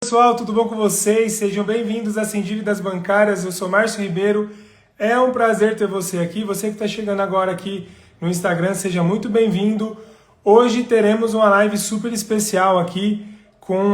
Pessoal, tudo bom com vocês? Sejam bem-vindos a Sem Dívidas Bancárias. Eu sou Márcio Ribeiro. É um prazer ter você aqui. Você que está chegando agora aqui no Instagram, seja muito bem-vindo. Hoje teremos uma live super especial aqui com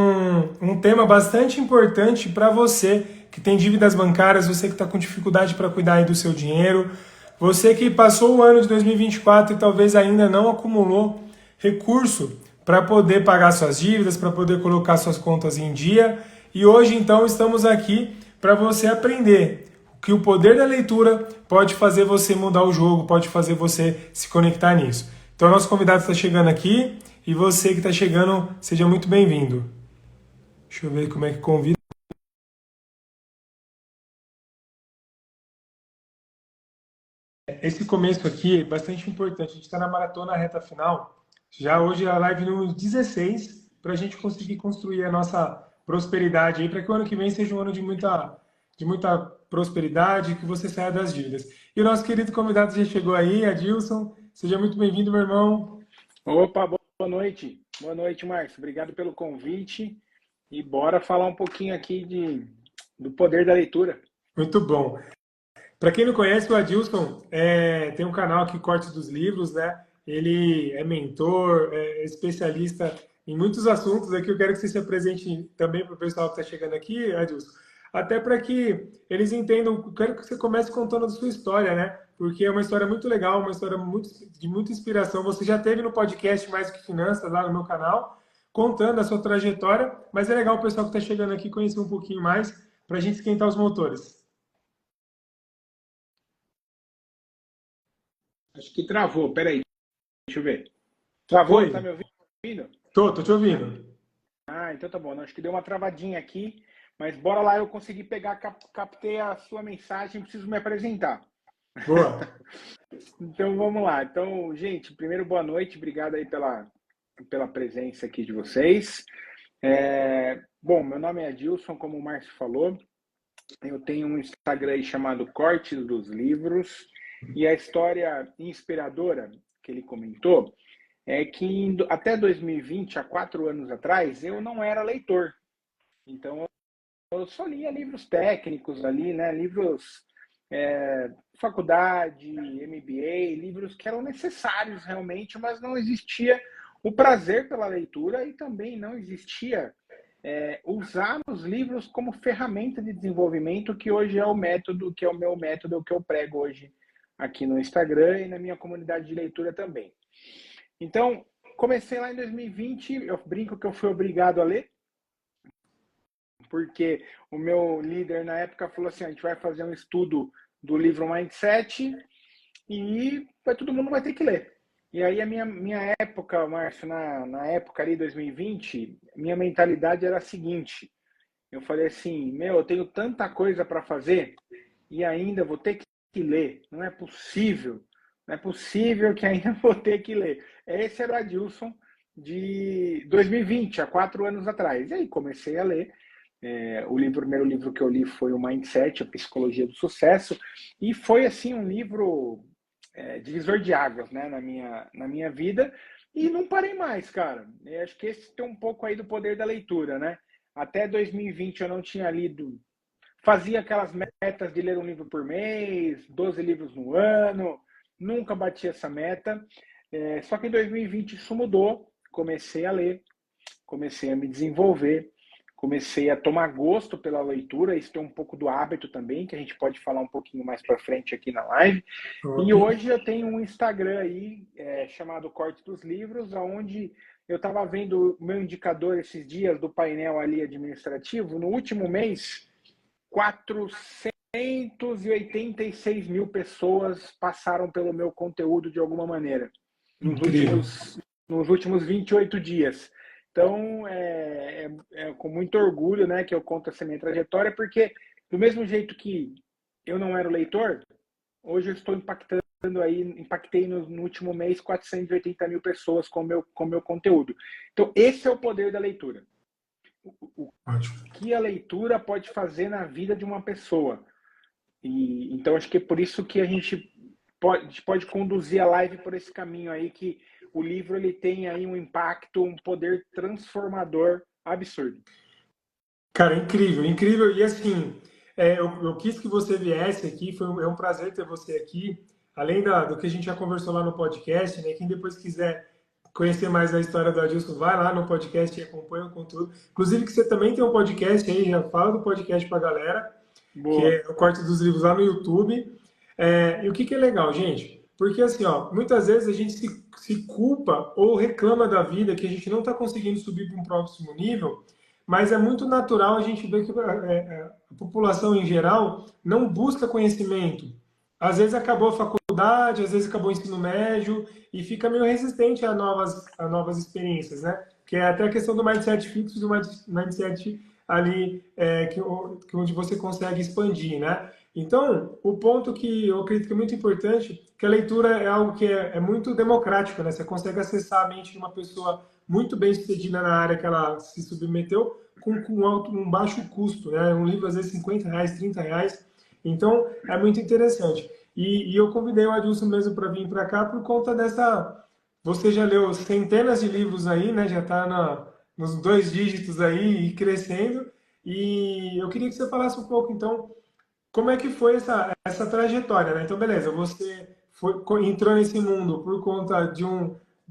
um tema bastante importante para você que tem dívidas bancárias, você que está com dificuldade para cuidar aí do seu dinheiro, você que passou o ano de 2024 e talvez ainda não acumulou recurso para poder pagar suas dívidas, para poder colocar suas contas em dia. E hoje, então, estamos aqui para você aprender que o poder da leitura pode fazer você mudar o jogo, pode fazer você se conectar nisso. Então, nosso convidado está chegando aqui e você que está chegando, seja muito bem-vindo. Deixa eu ver como é que convida. Esse começo aqui é bastante importante. A gente está na maratona reta final. Já hoje é a live número 16, para a gente conseguir construir a nossa prosperidade aí, para que o ano que vem seja um ano de muita prosperidade, que você saia das dívidas. E o nosso querido convidado já chegou aí, Adilson. Seja muito bem-vindo, meu irmão. Opa, boa noite. Boa noite, Márcio. Obrigado pelo convite. E bora falar um pouquinho aqui do poder da leitura. Muito bom. Para quem não conhece, o Adilson tem um canal aqui, Corte dos Livros, né? Ele é mentor, é especialista em muitos assuntos aqui. Eu quero que você se apresente também para o pessoal que está chegando aqui, Adilson. Até para que eles entendam, eu quero que você comece contando a sua história, né? Porque é uma história muito legal, uma história de muita inspiração. Você já teve no podcast Mais Que Finanças, lá no meu canal, contando a sua trajetória, mas é legal o pessoal que está chegando aqui conhecer um pouquinho mais para a gente esquentar os motores. Acho que travou. Peraí, deixa eu ver. Travou? Foi? Tá me ouvindo? Tô te ouvindo. Ah, então tá bom. Não, acho que deu uma travadinha aqui. Mas bora lá, eu consegui pegar, captei a sua mensagem, preciso me apresentar. Boa. Então vamos lá. Então, gente, primeiro boa noite. Obrigado aí pela presença aqui de vocês. Bom, meu nome é Adilson, como o Márcio falou. Eu tenho um Instagram aí chamado Cortes dos Livros, e a história inspiradora que ele comentou é que até 2020, há 4 anos atrás, eu não era leitor. Então eu só lia livros técnicos ali, né? Livros faculdade, MBA, livros que eram necessários realmente, mas não existia o prazer pela leitura e também não existia usar os livros como ferramenta de desenvolvimento, que hoje é o método, que é o meu método, o que eu prego hoje aqui no Instagram e na minha comunidade de leitura também. Então, comecei lá em 2020, eu brinco que eu fui obrigado a ler, porque o meu líder na época falou assim, a gente vai fazer um estudo do livro Mindset e todo mundo vai ter que ler. E aí a minha época, Márcio, na época ali, 2020, minha mentalidade era a seguinte, eu falei assim, eu tenho tanta coisa para fazer e ainda vou ter que ler. Não é possível. Não é possível que ainda vou ter que ler. Esse era o Adilson de 2020, há 4 anos atrás. E aí comecei a ler. O primeiro livro que eu li foi o Mindset, a Psicologia do Sucesso. E foi, assim, um livro divisor de águas, né, na minha vida. E não parei mais, cara. Eu acho que esse tem um pouco aí do poder da leitura, né? Até 2020 eu não tinha lido, fazia aquelas metas de ler um livro por mês, 12 livros no ano, nunca bati essa meta. Só que em 2020 isso mudou, comecei a ler, comecei a me desenvolver, comecei a tomar gosto pela leitura, isso tem um pouco do hábito também, que a gente pode falar um pouquinho mais para frente aqui na live. E hoje eu tenho um Instagram aí chamado Corte dos Livros, onde eu estava vendo o meu indicador esses dias do painel ali administrativo. No último mês, 486 mil pessoas passaram pelo meu conteúdo de alguma maneira nos Incrível. últimos 28 dias. Então, com muito orgulho, né, que eu conto essa minha trajetória, porque do mesmo jeito que eu não era o leitor, hoje eu estou impactei no último mês 480 mil pessoas com meu conteúdo. Então, esse é o poder da leitura. O Ótimo. que a leitura pode fazer na vida de uma pessoa. E então acho que é por isso que a gente pode conduzir a live por esse caminho aí, que o livro ele tem aí um impacto, um poder transformador absurdo. Cara, incrível, incrível. E assim, eu quis que você viesse aqui, é um prazer ter você aqui. Além do que a gente já conversou lá no podcast, né? Quem depois quiser conhecer mais a história do Adilson, vai lá no podcast e acompanha o conteúdo. Inclusive que você também tem um podcast aí, já fala do podcast pra galera, que Boa. é o Corte dos Livros lá no YouTube. E o que é legal, gente? Porque assim, ó, muitas vezes a gente se culpa ou reclama da vida que a gente não está conseguindo subir para um próximo nível, mas é muito natural a gente ver que a população em geral não busca conhecimento. Às vezes acabou a faculdade, às vezes acabou o ensino médio e fica meio resistente a novas experiências, né? Que é até a questão do mindset fixo e do mindset ali onde você consegue expandir, né? Então, o ponto que eu acredito que é muito importante, que a leitura é algo que é muito democrático, né? Você consegue acessar a mente de uma pessoa muito bem sucedida na área que ela se submeteu um baixo custo, né? Um livro, às vezes, R$ 50, R$ 30. Então, é muito interessante. E eu convidei o Adilson mesmo para vir para cá por conta dessa... Você já leu centenas de livros aí, né? Já está nos 2 dígitos aí e crescendo. E eu queria que você falasse um pouco, então, como é que foi essa trajetória, né? Então, beleza, você entrou nesse mundo por conta de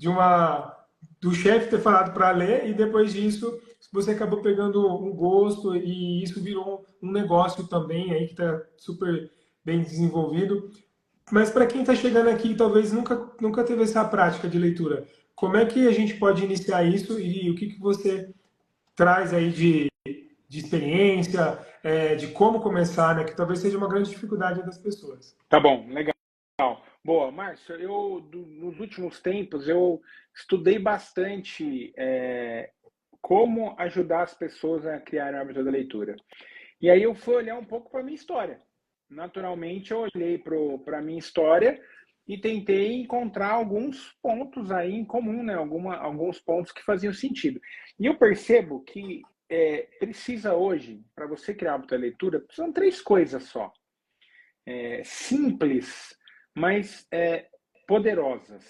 uma do chefe ter falado para ler e depois disso você acabou pegando um gosto e isso virou um negócio também aí que está super bem desenvolvido. Mas para quem está chegando aqui e talvez nunca teve essa prática de leitura, como é que a gente pode iniciar isso e o que você traz aí de experiência, de como começar, né? Que talvez seja uma grande dificuldade das pessoas. Tá bom, legal. Boa, Márcio, nos últimos tempos eu estudei bastante como ajudar as pessoas a criar o hábito da leitura. E aí eu fui olhar um pouco para a minha história. Naturalmente eu olhei para a minha história e tentei encontrar alguns pontos aí em comum, né? Alguns pontos que faziam sentido. E eu percebo que precisa hoje, para você criar o hábito da leitura, são 3 coisas só. Simples, mas poderosas.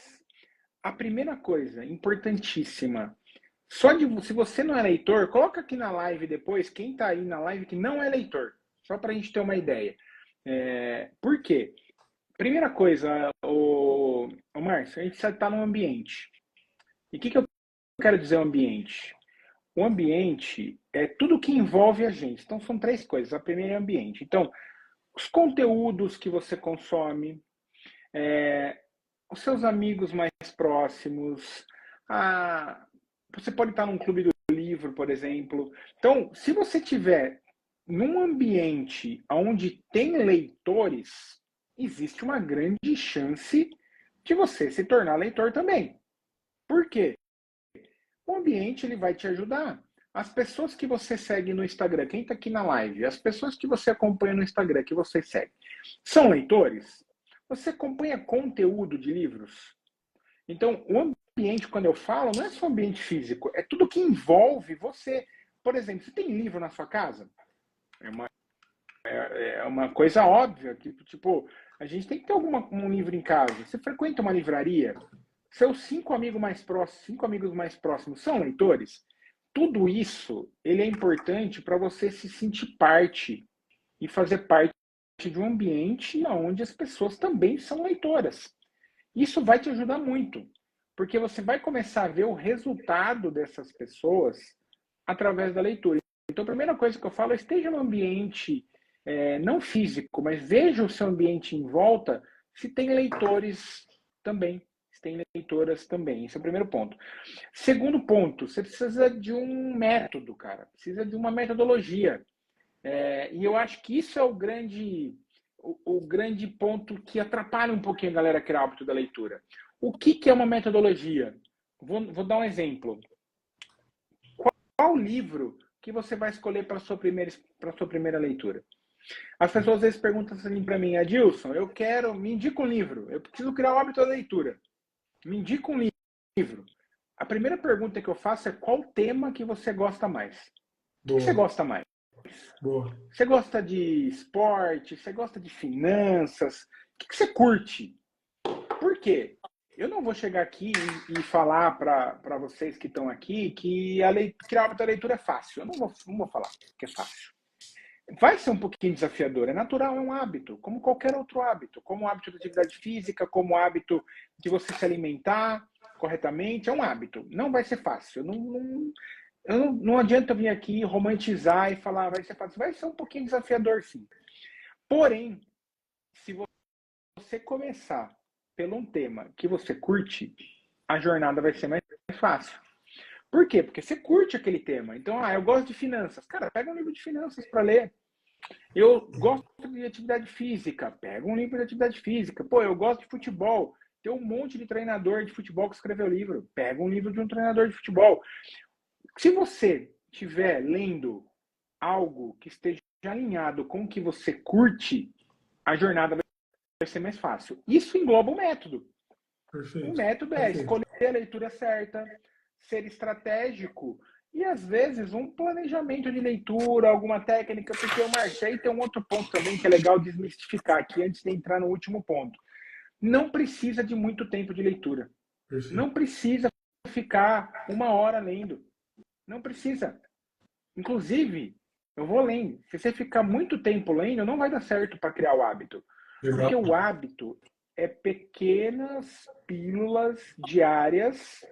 A primeira coisa, importantíssima, se você não é leitor, coloca aqui na live depois, quem está aí na live que não é leitor, só para a gente ter uma ideia. Por quê? Primeira coisa, o Márcio, a gente está num ambiente. E o que eu quero dizer ambiente? O ambiente é tudo que envolve a gente. Então, são 3 coisas. A primeira é ambiente. Então, os conteúdos que você consome, os seus amigos mais próximos, você pode estar num clube do livro, por exemplo. Então, se você tiver num ambiente onde tem leitores, existe uma grande chance de você se tornar leitor também. Por quê? O ambiente ele vai te ajudar. As pessoas que você segue no Instagram, quem está aqui na live, as pessoas que você acompanha no Instagram, que você segue, são leitores? Você acompanha conteúdo de livros? Então, o ambiente, quando eu falo, não é só ambiente físico, é tudo que envolve você. Por exemplo, você tem livro na sua casa? É uma coisa óbvia que, tipo, a gente tem que ter um livro em casa. Você frequenta uma livraria? Seus 5 amigos mais próximos são leitores? Tudo isso, ele é importante para você se sentir parte e fazer parte de um ambiente onde as pessoas também são leitoras. Isso vai te ajudar muito, porque você vai começar a ver o resultado dessas pessoas através da leitura. Então, a primeira coisa que eu falo é esteja no ambiente não físico, mas veja o seu ambiente em volta se tem leitores também, se tem leitoras também. Esse é o primeiro ponto. Segundo ponto, você precisa de um método, cara. Precisa de uma metodologia. E eu acho que isso é o grande ponto que atrapalha um pouquinho a galera a criar o hábito da leitura. O que é uma metodologia? Vou dar um exemplo. Qual livro que você vai escolher para a sua primeira leitura? As pessoas às vezes perguntam assim para mim, Adilson, me indica um livro, eu preciso criar o hábito da leitura. Me indica um livro. A primeira pergunta que eu faço é qual tema que você gosta mais? O que você Boa, gosta mais? boa. Você gosta de esporte? Você gosta de finanças? O que você curte? Por quê? eu não vou chegar aqui e falar para vocês que estão aqui que criar o hábito da leitura é fácil. Eu não vou falar que é fácil. Vai ser um pouquinho desafiador, é natural, é um hábito, como qualquer outro hábito, como o hábito da atividade física, como o hábito de você se alimentar corretamente, é um hábito. Não vai ser fácil. Não adianta eu vir aqui romantizar e falar vai ser fácil. Vai ser um pouquinho desafiador, sim. Porém, se você começar pelo um tema que você curte, a jornada vai ser mais fácil. Por quê? Porque você curte aquele tema. Então, eu gosto de finanças. Cara, pega um livro de finanças para ler. Eu gosto de atividade física. Pega um livro de atividade física. Pô, eu gosto de futebol. Tem um monte de treinador de futebol que escreveu livro. Pega um livro de um treinador de futebol. Se você estiver lendo algo que esteja alinhado com o que você curte, a jornada vai ser mais fácil. Isso engloba o método. Perfeito. O método é escolher a leitura certa, ser estratégico e, às vezes, um planejamento de leitura, alguma técnica, porque o Márcio, aí tem um outro ponto também que é legal desmistificar aqui antes de entrar no último ponto. Não precisa de muito tempo de leitura. Perfeito. Não precisa ficar 1 hora lendo. Não precisa. Inclusive, eu vou além. Se você ficar muito tempo lendo, não vai dar certo para criar o hábito. Porque o hábito é pequenas pílulas diárias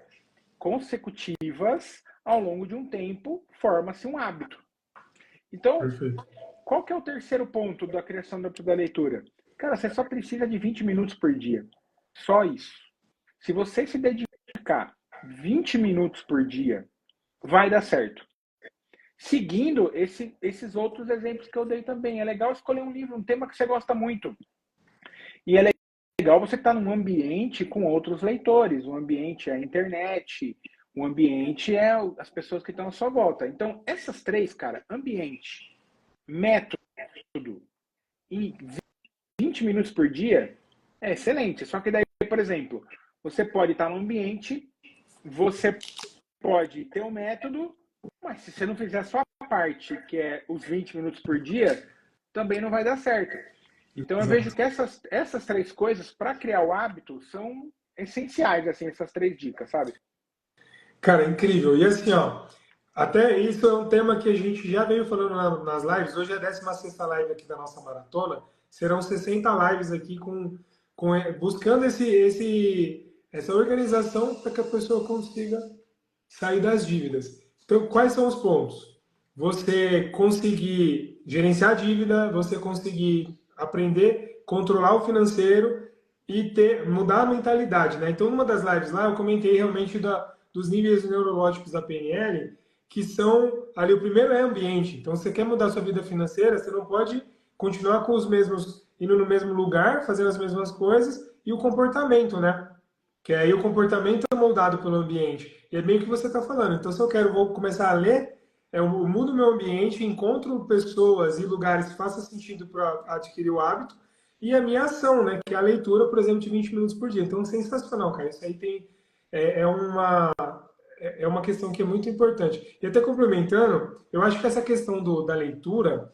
consecutivas ao longo de um tempo, forma-se um hábito. Então, perfeito. Qual que é o terceiro ponto da criação do hábito da leitura? Cara, você só precisa de 20 minutos por dia. Só isso. Se você se dedicar 20 minutos por dia, vai dar certo. Seguindo esses outros exemplos que eu dei também. É legal escolher um livro, um tema que você gosta muito. E é legal você estar num ambiente com outros leitores. O ambiente é a internet, o ambiente é as pessoas que estão à sua volta. Então, essas três, cara, ambiente, método e 20 minutos por dia, é excelente. Só que daí, por exemplo, você pode estar no ambiente, você pode ter um método, mas se você não fizer a sua parte, que é os 20 minutos por dia, também não vai dar certo. Então eu vejo que essas três coisas, para criar o hábito, são essenciais, assim, essas três dicas, sabe? Cara, incrível. E assim, ó, até isso é um tema que a gente já veio falando nas lives. Hoje é a 16ª live aqui da nossa maratona. Serão 60 lives aqui buscando essa organização para que a pessoa consiga sair das dívidas. Então, quais são os pontos? Você conseguir gerenciar a dívida, você conseguir aprender, controlar o financeiro e mudar a mentalidade, né? Então, numa das lives lá, eu comentei realmente dos níveis neurológicos da PNL, que são, ali, o primeiro é ambiente. Então, você quer mudar a sua vida financeira, você não pode continuar com os mesmos, indo no mesmo lugar, fazendo as mesmas coisas, e o comportamento, né? Que aí o comportamento é moldado pelo ambiente. E é bem o que você está falando. Então, se vou começar a ler, eu mudo o meu ambiente, encontro pessoas e lugares que façam sentido para adquirir o hábito, e a minha ação, né? Que é a leitura, por exemplo, de 20 minutos por dia. Então, sensacional, cara. Isso aí é uma questão que é muito importante. E até complementando, eu acho que essa questão da leitura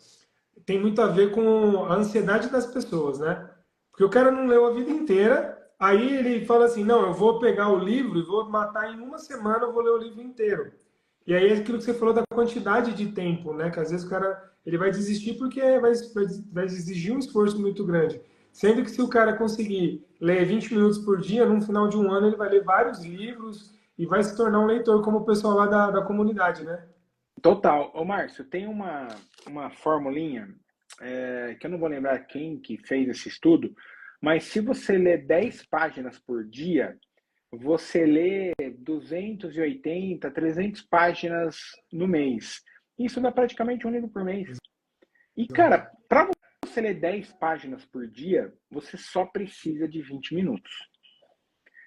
tem muito a ver com a ansiedade das pessoas, né? Porque o cara não leu a vida inteira, aí ele fala assim, não, eu vou pegar o livro e vou matar em 1 semana, eu vou ler o livro inteiro. E aí é aquilo que você falou da quantidade de tempo, né? Que às vezes o cara ele vai desistir porque vai exigir um esforço muito grande. Sendo que se o cara conseguir ler 20 minutos por dia, no final de um ano ele vai ler vários livros e vai se tornar um leitor como o pessoal lá da comunidade, né? Total. Ô, Márcio, tem uma formulinha, que eu não vou lembrar quem que fez esse estudo, mas se você lê 10 páginas por dia, você lê 280, 300 páginas no mês. Isso dá praticamente um livro por mês. E, cara, para você ler 10 páginas por dia, você só precisa de 20 minutos.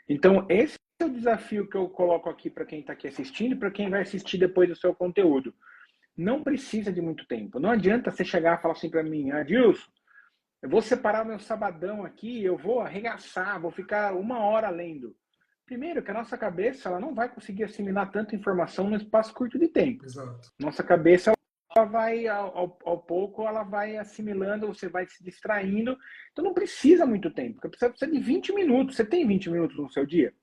Então, esse é o desafio que eu coloco aqui para quem está aqui assistindo e para quem vai assistir depois do seu conteúdo. Não precisa de muito tempo. Não adianta você chegar e falar assim para mim, Adilson, eu vou separar meu sabadão aqui, eu vou arregaçar, vou ficar 1 hora lendo. Primeiro, que a nossa cabeça ela não vai conseguir assimilar tanta informação num espaço curto de tempo. Exato. Nossa cabeça vai, ao pouco, ela vai assimilando, você vai se distraindo. Então não precisa muito tempo, porque precisa de 20 minutos. Você tem 20 minutos no seu dia?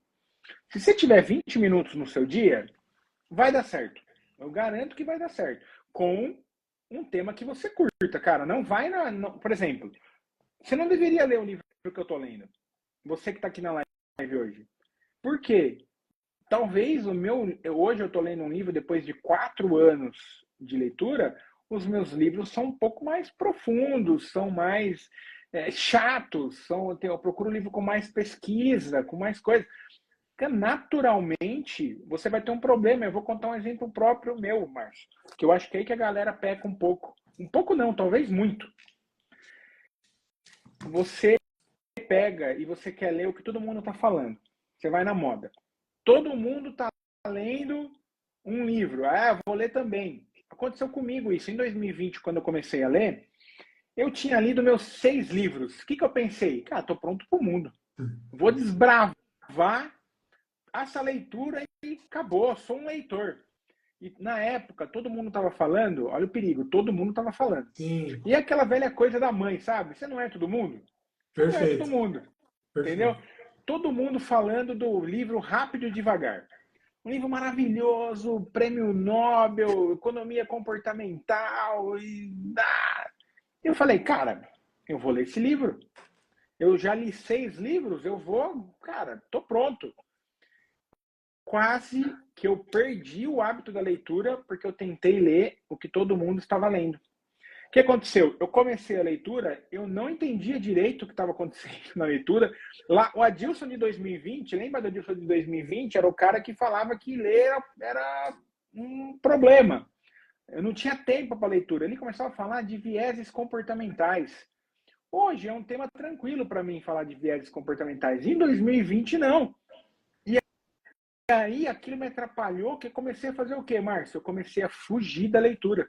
Se você tiver 20 minutos no seu dia, vai dar certo. Eu garanto que vai dar certo. Com um tema que você curta, cara. Não vai por exemplo, você não deveria ler o livro que eu tô lendo. Você que tá aqui na live hoje. Por quê? Talvez hoje eu estou lendo um livro depois de 4 anos de leitura, os meus livros são um pouco mais profundos, são mais chatos, eu procuro um livro com mais pesquisa, com mais coisa. Naturalmente, você vai ter um problema. Eu vou contar um exemplo próprio meu, Márcio, que eu acho que é aí que a galera peca um pouco. Um pouco não, talvez muito. Você pega e você quer ler o que todo mundo está falando. Você vai na moda. Todo mundo está lendo um livro. Ah, vou ler também. Aconteceu comigo isso. Em 2020, quando eu comecei a ler, eu tinha lido meus 6 livros. O que eu pensei? Cara, estou pronto para o mundo. Vou desbravar essa leitura e acabou. Sou um leitor. E na época, todo mundo estava falando, olha o perigo, todo mundo estava falando. Sim. E aquela velha coisa da mãe, sabe? Você não é todo mundo? Perfeito. Não é todo mundo. Perfeito. Entendeu? Todo mundo falando do livro Rápido e Devagar. Um livro maravilhoso, prêmio Nobel, economia comportamental. Eu falei, cara, eu vou ler esse livro. Eu já li 6 livros, cara, tô pronto. Quase que eu perdi o hábito da leitura porque eu tentei ler o que todo mundo estava lendo. O que aconteceu? Eu comecei a leitura, eu não entendia direito o que estava acontecendo na leitura. Lá, o Adilson de 2020, lembra do Adilson de 2020? Era o cara que falava que ler era um problema. Eu não tinha tempo para leitura. Ele começava a falar de vieses comportamentais. Hoje é um tema tranquilo para mim falar de vieses comportamentais. Em 2020, não. E aí aquilo me atrapalhou, que eu comecei a fazer o quê, Márcio? Eu comecei a fugir da leitura.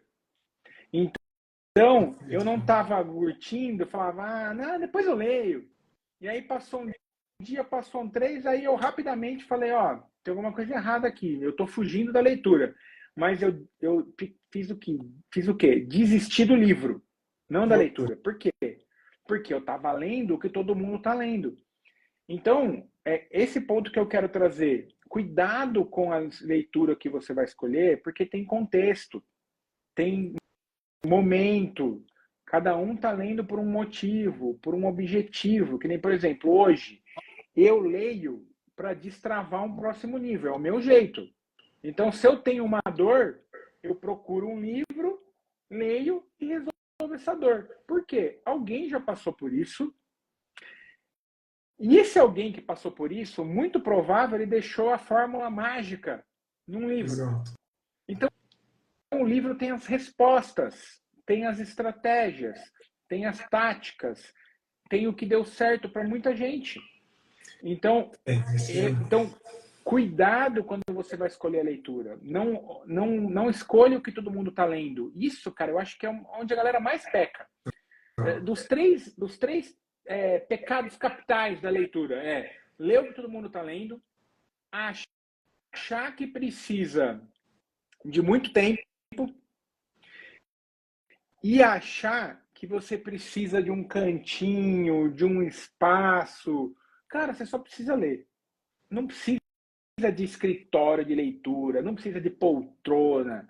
Então, eu não estava curtindo, falava, não, depois eu leio. E aí passou um dia, passou 3, aí eu rapidamente falei, tem alguma coisa errada aqui, eu estou fugindo da leitura. Mas eu fiz o quê? Desisti do livro, não da leitura. Por quê? Porque eu estava lendo o que todo mundo está lendo. Então, é esse ponto que eu quero trazer. Cuidado com a leitura que você vai escolher, porque tem contexto, tem momento. Cada um está lendo por um motivo, por um objetivo. Que nem, por exemplo, hoje, eu leio para destravar um próximo nível. É o meu jeito. Então, se eu tenho uma dor, eu procuro um livro, leio e resolvo essa dor. Por quê? Alguém já passou por isso. E esse alguém que passou por isso, muito provável, ele deixou a fórmula mágica num livro. Exato. Então, o livro tem as respostas, tem as estratégias, tem as táticas, tem o que deu certo para muita gente. Então, cuidado quando você vai escolher a leitura. Não escolha o que todo mundo está lendo. Isso, cara, eu acho que é onde a galera mais peca. Dos três pecados capitais da leitura ler o que todo mundo está lendo, achar que precisa de muito tempo e achar que você precisa de um cantinho, de um espaço. Cara, você só precisa ler. Não precisa de escritório de leitura, não precisa de poltrona.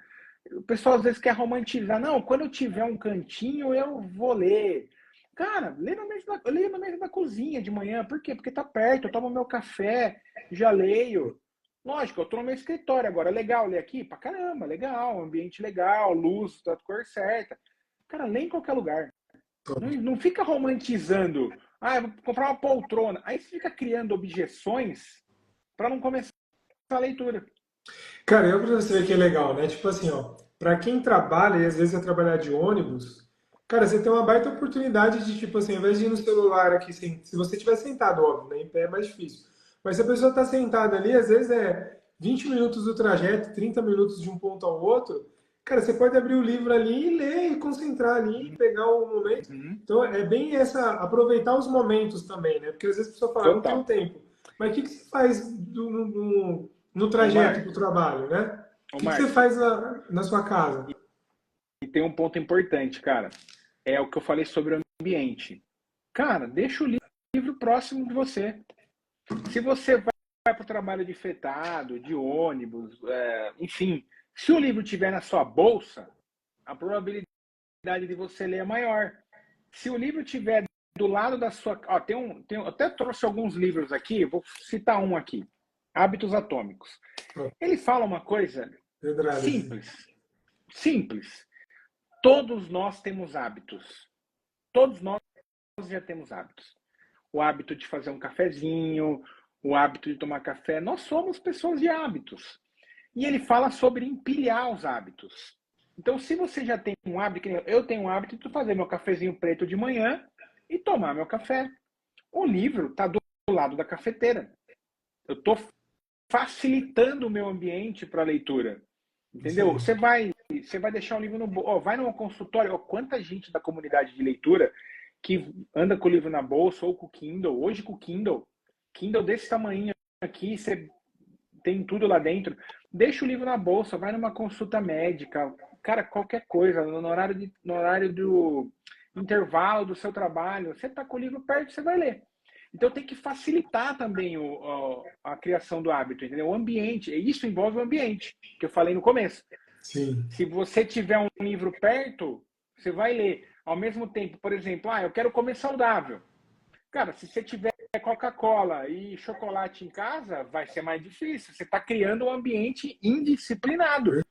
O pessoal às vezes quer romantizar. Não, quando eu tiver um cantinho, eu vou ler. Cara, leio no meio da cozinha de manhã. Por quê? Porque tá perto, eu tomo meu café, já leio. Lógico, eu tô no meu escritório agora. Legal ler aqui? Pra caramba, legal. Ambiente legal, luz da cor certa. Cara, lê em qualquer lugar. Não fica romantizando. Eu vou comprar uma poltrona. Aí você fica criando objeções para não começar a leitura. Cara, eu pra você ver que é legal, né? Tipo assim, pra quem trabalha, e às vezes vai trabalhar de ônibus, cara, você tem uma baita oportunidade de, tipo assim, ao invés de ir no celular aqui, se você estiver sentado, óbvio, né? Em pé é mais difícil. Mas se a pessoa tá sentada ali, às vezes é 20 minutos do trajeto, 30 minutos de um ponto ao outro, cara, você pode abrir o livro ali e ler, e concentrar ali, e pegar o momento. Então, é bem aproveitar os momentos também, né? Porque às vezes a pessoa fala, não tenho tempo. Mas o que você faz no trajeto para o trabalho, né? O que você faz na sua casa? tem um ponto importante, cara. É o que eu falei sobre o ambiente. Cara, deixa o livro próximo de você. Se você vai para o trabalho de fretado, de ônibus, enfim, se o livro estiver na sua bolsa, a probabilidade de você ler é maior. Se o livro estiver do lado da sua... Ó, eu até trouxe alguns livros aqui, vou citar um aqui. Hábitos Atômicos. Ele fala uma coisa simples. Simples. Todos nós temos hábitos. Todos nós já temos hábitos. O hábito de fazer um cafezinho, o hábito de tomar café. Nós somos pessoas de hábitos. E ele fala sobre empilhar os hábitos. Então, se você já tem um hábito, eu tenho um hábito de fazer meu cafezinho preto de manhã e tomar meu café. O livro está do lado da cafeteira. Eu estou facilitando o meu ambiente para a leitura. Entendeu? Você vai deixar um livro no... vai num consultório. Quanta gente da comunidade de leitura que anda com o livro na bolsa ou com o Kindle. Hoje com o Kindle desse tamanho aqui, você tem tudo lá dentro. Deixa o livro na bolsa, vai numa consulta médica, cara, qualquer coisa, no horário do intervalo do seu trabalho, você está com o livro perto, você vai ler. Então tem que facilitar também a criação do hábito, entendeu? O ambiente, e isso envolve o ambiente, que eu falei no começo. Sim. Se você tiver um livro perto, você vai ler. Ao mesmo tempo, por exemplo, eu quero comer saudável. Cara, se você tiver Coca-Cola e chocolate em casa, vai ser mais difícil. Você está criando um ambiente indisciplinado.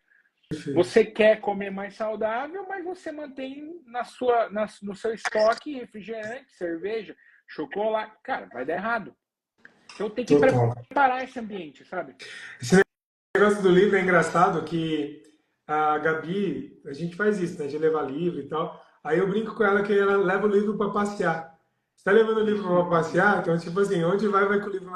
Você quer comer mais saudável, mas você mantém no seu estoque refrigerante, cerveja, chocolate. Cara, vai dar errado. Então tem que preparar esse ambiente, sabe? Esse negócio do livro é engraçado que a Gabi, a gente faz isso, né? De levar livro e tal. Aí eu brinco com ela que ela leva o livro para passear. Você tá levando o livro para passear, então, tipo assim, onde vai com o livro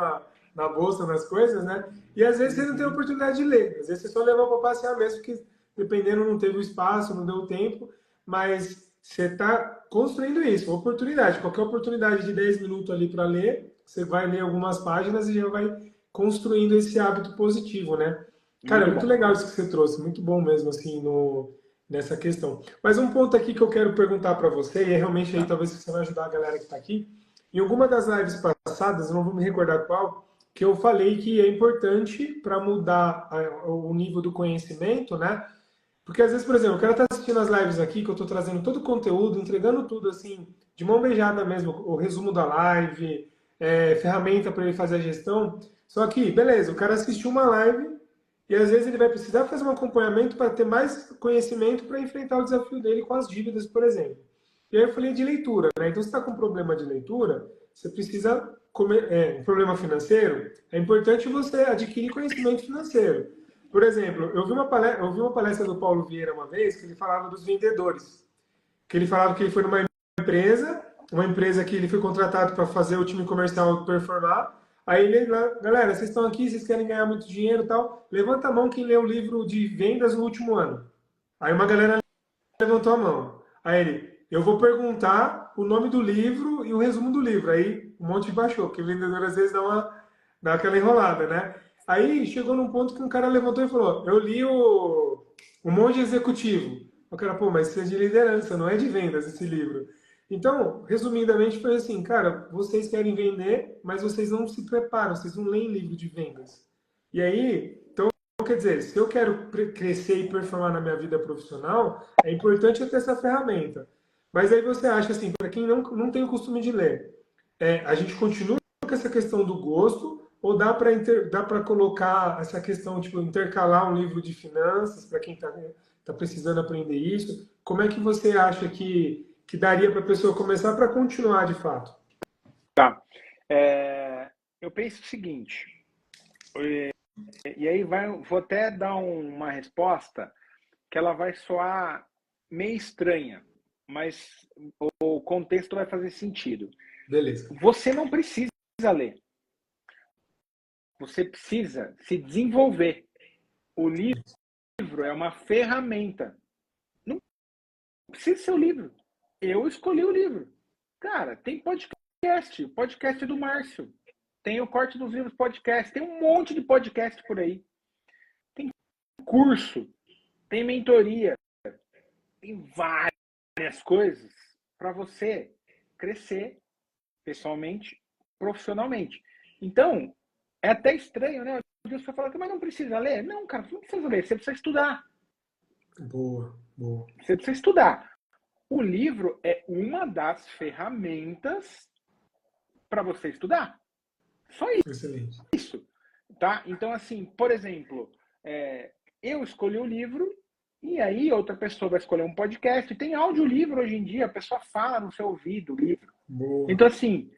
na bolsa, nas coisas, né? E às vezes você não tem a oportunidade de ler. Às vezes você só levou para passear mesmo, porque dependendo não teve o espaço, não deu o tempo. Mas você está construindo isso, uma oportunidade. Qualquer oportunidade de 10 minutos ali para ler, você vai ler algumas páginas e já vai construindo esse hábito positivo, né? Cara, muito legal isso que você trouxe, muito bom mesmo, assim, nessa questão. Mas um ponto aqui que eu quero perguntar para você, e é realmente aí talvez você vai ajudar a galera que está aqui. Em alguma das lives passadas, eu não vou me recordar qual, que eu falei que é importante para mudar o nível do conhecimento, né? Porque às vezes, por exemplo, o cara está assistindo as lives aqui, que eu estou trazendo todo o conteúdo, entregando tudo assim, de mão beijada mesmo, o resumo da live, ferramenta para ele fazer a gestão. Só que, beleza, o cara assistiu uma live e às vezes ele vai precisar fazer um acompanhamento para ter mais conhecimento para enfrentar o desafio dele com as dívidas, por exemplo. E aí eu falei de leitura, né? Então, se está com um problema de leitura, você precisa um problema financeiro, é importante você adquirir conhecimento financeiro. Por exemplo, eu vi uma palestra do Paulo Vieira uma vez que ele falava dos vendedores. Que ele falava que ele foi numa empresa que ele foi contratado para fazer o time comercial performar. Aí ele, galera, vocês estão aqui, vocês querem ganhar muito dinheiro e tal, levanta a mão quem leu o livro de vendas no último ano. Aí uma galera levantou a mão. Aí ele, eu vou perguntar o nome do livro e o resumo do livro. Aí um monte baixou, porque o vendedor às vezes dá aquela enrolada, né? Aí chegou num ponto que um cara levantou e falou, eu li o Monge Executivo. O cara, pô, mas isso é de liderança, não é de vendas esse livro. Então, resumidamente, foi assim, cara, vocês querem vender, mas vocês não se preparam, vocês não leem livro de vendas. E aí, então, quer dizer, se eu quero crescer e performar na minha vida profissional, é importante eu ter essa ferramenta. Mas aí você acha assim, para quem não tem o costume de ler, a gente continua com essa questão do gosto, ou dá para colocar essa questão, tipo, intercalar um livro de finanças para quem está precisando aprender isso? Como é que você acha que daria para a pessoa começar para continuar de fato? Tá. Eu penso o seguinte, e aí vou até dar uma resposta que ela vai soar meio estranha, mas o contexto vai fazer sentido. Beleza. Você não precisa ler. Você precisa se desenvolver. O livro é uma ferramenta. Não precisa ser o livro. Eu escolhi o livro. Cara, tem podcast. Podcast do Márcio. Tem o Corte dos Livros Podcast. Tem um monte de podcast por aí. Tem curso. Tem mentoria. tem várias coisas para você crescer pessoalmente, profissionalmente. Então, é até estranho, né? O Deus fala que mas não precisa ler. Não, cara, você não precisa ler, você precisa estudar. Boa, boa. Você precisa estudar. O livro é uma das ferramentas para você estudar. Só Excelente. isso. Tá? Então, assim, por exemplo, eu escolhi o livro e aí outra pessoa vai escolher um podcast. Tem audiolivro hoje em dia, a pessoa fala no seu ouvido o livro. Boa. Então, assim,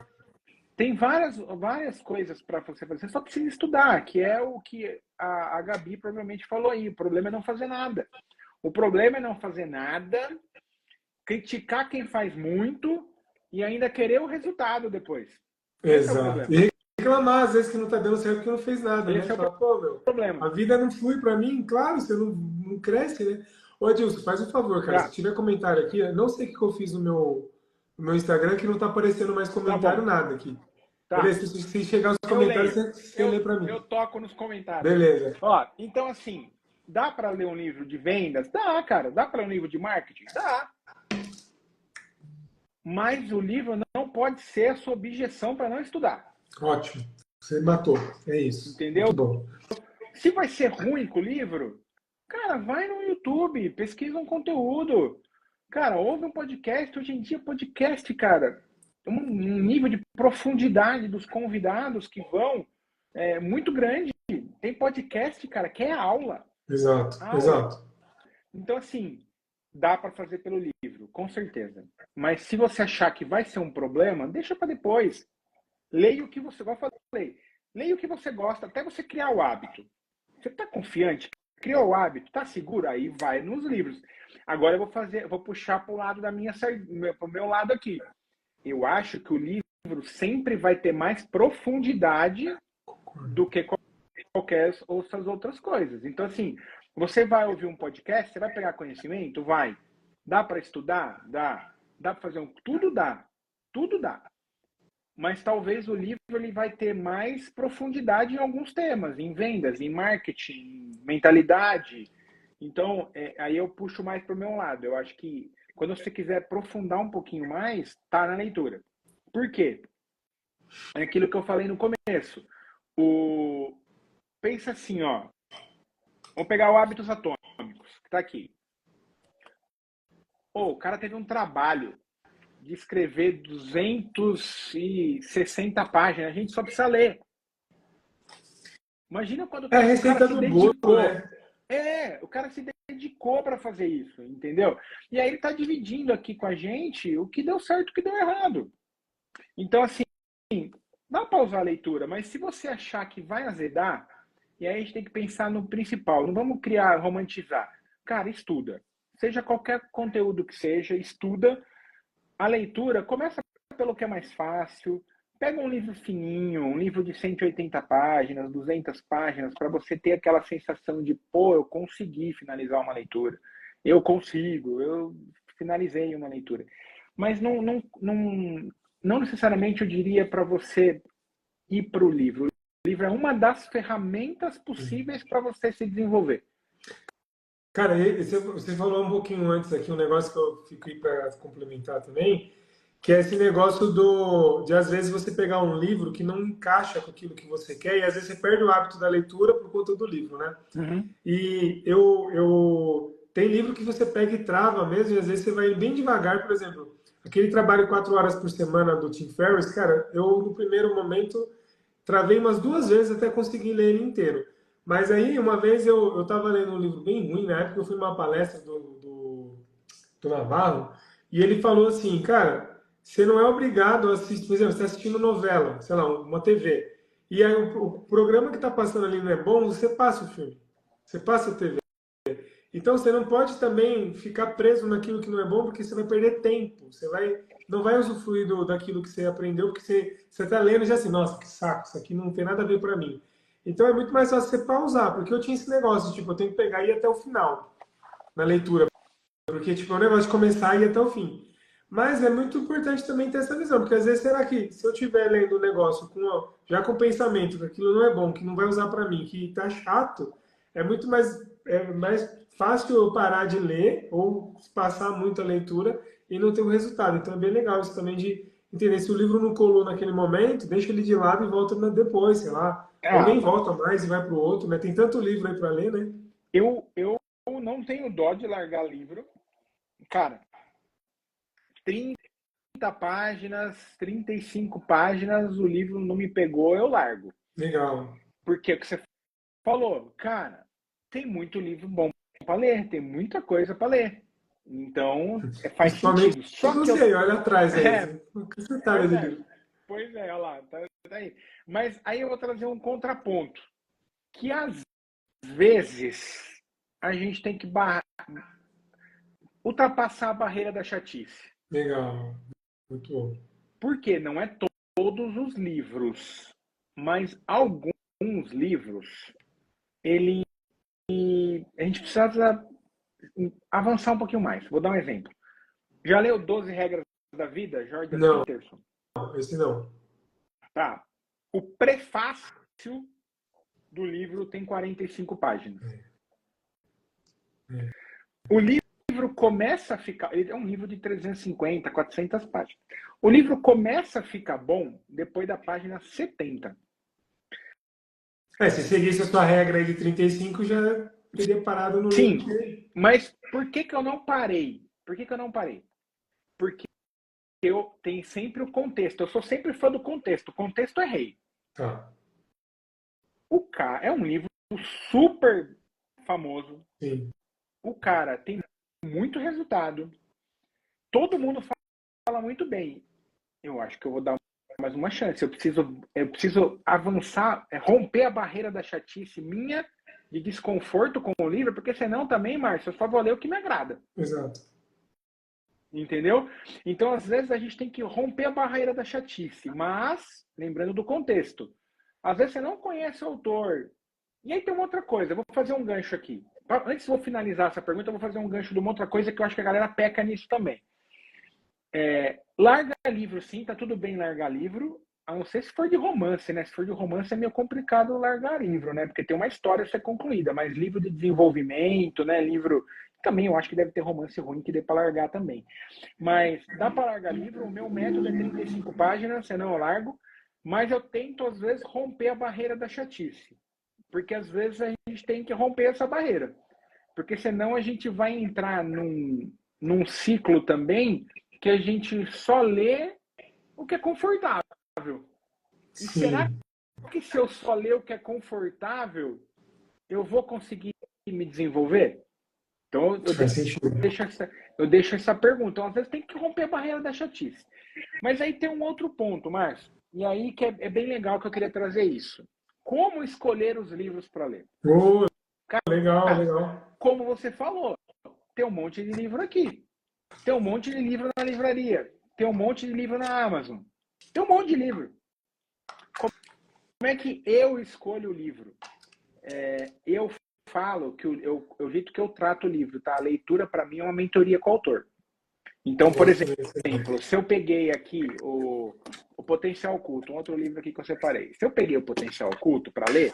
tem várias coisas para você fazer. Você só precisa estudar, que é o que a Gabi provavelmente falou aí. O problema é não fazer nada. O problema é não fazer nada, criticar quem faz muito e ainda querer o resultado depois. Esse é o Exato. problema. E reclamar, às vezes, que não tá dando certo porque não fez nada, né? Esse é o Fala, pô, meu, problema. a vida não flui pra mim, claro, você não cresce, né? Ô, Adilson, faz um favor, cara. Se tiver comentário aqui, eu não sei o que eu fiz no meu Instagram, que não tá aparecendo mais comentário, nada aqui. Tá. Beleza, se chegar os comentários, você lê pra mim. Eu toco nos comentários. Beleza. Ó, então, assim, dá para ler um livro de vendas? Dá, cara. Dá para ler um livro de marketing? Dá. Mas o livro não pode ser a sua objeção para não estudar. Ótimo. Você matou. É isso. Entendeu? Muito bom. Se vai ser ruim com o livro, cara, vai no YouTube, pesquisa um conteúdo. Cara, ouve um podcast. Hoje em dia, podcast, cara, um nível de profundidade dos convidados que vão é muito grande. Tem podcast, cara, que é aula. Exato, aula. exato. Então, assim, dá para fazer pelo livro, com certeza. Mas se você achar que vai ser um problema, deixa para depois. Leia o que você vai fazer. Leia o que você gosta, até você criar o hábito. Você está confiante? Criou o hábito? Está seguro? Aí vai nos livros. Agora eu vou puxar para o lado pro meu lado aqui. Eu acho que o livro sempre vai ter mais profundidade do que qualquer outras coisas. Então, assim, você vai ouvir um podcast, você vai pegar conhecimento? Vai. Dá para estudar? Dá. Dá para fazer tudo dá. Tudo dá. Mas talvez o livro ele vai ter mais profundidade em alguns temas, em vendas, em marketing, em mentalidade. Então, aí eu puxo mais para o meu lado. Eu acho que quando você quiser aprofundar um pouquinho mais, tá na leitura. Por quê? É aquilo que eu falei no começo. Pensa assim, ó. Vamos pegar o Hábitos Atômicos, que está aqui. O cara teve um trabalho de escrever 260 páginas. A gente só precisa ler. Imagina quando o cara se dedicou. Bolo, né? O cara se dedicou para fazer isso, entendeu? E aí ele está dividindo aqui com a gente o que deu certo e o que deu errado. Então, assim, dá para usar a leitura, mas se você achar que vai azedar, e aí a gente tem que pensar no principal. Não vamos romantizar. Cara, estuda. Seja qualquer conteúdo que seja, estuda. A leitura, começa pelo que é mais fácil. Pega um livro fininho, um livro de 180 páginas, 200 páginas, para você ter aquela sensação de, pô, eu consegui finalizar uma leitura. Eu consigo, eu finalizei uma leitura. Mas não necessariamente eu diria para você ir para o livro. O livro é uma das ferramentas possíveis para você se desenvolver. Cara, você falou um pouquinho antes aqui, um negócio que eu fiquei para complementar também, que é esse negócio de às vezes você pegar um livro que não encaixa com aquilo que você quer e às vezes você perde o hábito da leitura por conta do livro, né? Uhum. E tem livro que você pega e trava mesmo e às vezes você vai bem devagar, por exemplo, aquele trabalho 4 horas por semana do Tim Ferriss, cara, eu no primeiro momento travei umas 2 vezes até conseguir ler ele inteiro. Mas aí, uma vez eu estava lendo um livro bem ruim, na época eu fui numa palestra do Navarro, e ele falou assim, cara, você não é obrigado a assistir, por exemplo, você está assistindo novela, sei lá, uma TV, e aí o programa que está passando ali não é bom, você passa o filme, você passa a TV. Então você não pode também ficar preso naquilo que não é bom, porque você vai perder tempo, não vai usufruir daquilo que você aprendeu, porque você está lendo e já assim, nossa, que saco, isso aqui não tem nada a ver para mim. Então é muito mais fácil você pausar, porque eu tinha esse negócio, tipo, eu tenho que pegar e ir até o final na leitura, porque tipo, é um negócio de começar e ir até o fim. Mas é muito importante também ter essa visão, porque às vezes será que se eu estiver lendo um negócio já com o pensamento que aquilo não é bom, que não vai usar para mim, que tá chato, é muito mais é mais fácil eu parar de ler ou passar muito a leitura e não ter o resultado. Então é bem legal isso também de entender se o livro não colou naquele momento, deixa ele de lado e volta depois, sei lá. Ou Ah, nem volta mais e vai para o outro, né? Tem tanto livro aí para ler, né? eu não tenho dó de largar livro. Cara, 30 páginas, 35 páginas, o livro não me pegou, eu largo. Legal. Porque é o que você falou, cara, tem muito livro bom para ler, tem muita coisa para ler. Então, faz Principalmente sentido. Só que eu. você, olha atrás aí. É, Cacetada pois de é, livro. pois é, olha lá, tá aí. Mas aí eu vou trazer um contraponto. Que às vezes a gente tem que ultrapassar a barreira da chatice. Legal. Muito bom. Porque não é todos os livros, mas alguns livros, ele a gente precisa avançar um pouquinho mais. Vou dar um exemplo. Já leu 12 Regras da Vida, Jordan Não, Peterson? esse não. Tá. O prefácio do livro tem 45 páginas. É. O livro começa a ficar. Ele é um livro de 350, 400 páginas. O livro começa a ficar bom depois da página 70. Se seguisse a sua regra aí de 35, já teria parado no Sim, limite. mas por que eu não parei? Por que eu não parei? Porque eu tenho sempre o contexto. Eu sou sempre fã do contexto. O contexto é rei. Tá. O cara é um livro super famoso. Sim. O cara tem muito resultado. Todo mundo fala muito bem. Eu acho que eu vou dar mais uma chance. Eu preciso avançar, romper a barreira da chatice minha de desconforto com o livro, porque senão também, Márcio, eu só vou ler o que me agrada. Exato. Entendeu? Então, às vezes, a gente tem que romper a barreira da chatice, mas lembrando do contexto. Às vezes você não conhece o autor. E aí tem uma outra coisa, eu vou fazer um gancho aqui. Antes de eu finalizar essa pergunta, eu vou fazer um gancho de uma outra coisa que eu acho que a galera peca nisso também. Larga livro, sim, tá tudo bem largar livro, a não ser se for de romance, né? Se for de romance é meio complicado largar livro, né? Porque tem uma história a ser concluída, mas livro de desenvolvimento, né? Livro. Também eu acho que deve ter romance ruim que dê para largar também. Mas dá para largar livro, o meu método é 35 páginas, senão eu largo, mas eu tento, às vezes, romper a barreira da chatice. Porque às vezes a gente tem que romper essa barreira. Porque senão a gente vai entrar num ciclo também que a gente só lê o que é confortável. E será Sim. que se eu só ler o que é confortável, eu vou conseguir me desenvolver? Então Faz sentido. eu deixo essa pergunta. Então, às vezes tem que romper a barreira da chatice. Mas aí tem um outro ponto, Márcio. E aí que é bem legal que eu queria trazer isso. Como escolher os livros para ler? Oh, legal, Cara, legal. como você falou, tem um monte de livro aqui. Tem um monte de livro na livraria. Tem um monte de livro na Amazon. Tem um monte de livro. Como é que eu escolho o livro? Eu falo que o jeito que eu trato o livro, tá? A leitura, para mim, é uma mentoria com o autor. Então, por exemplo, se eu peguei aqui o Potencial Oculto, um outro livro aqui que eu separei. Se eu peguei o Potencial Oculto para ler,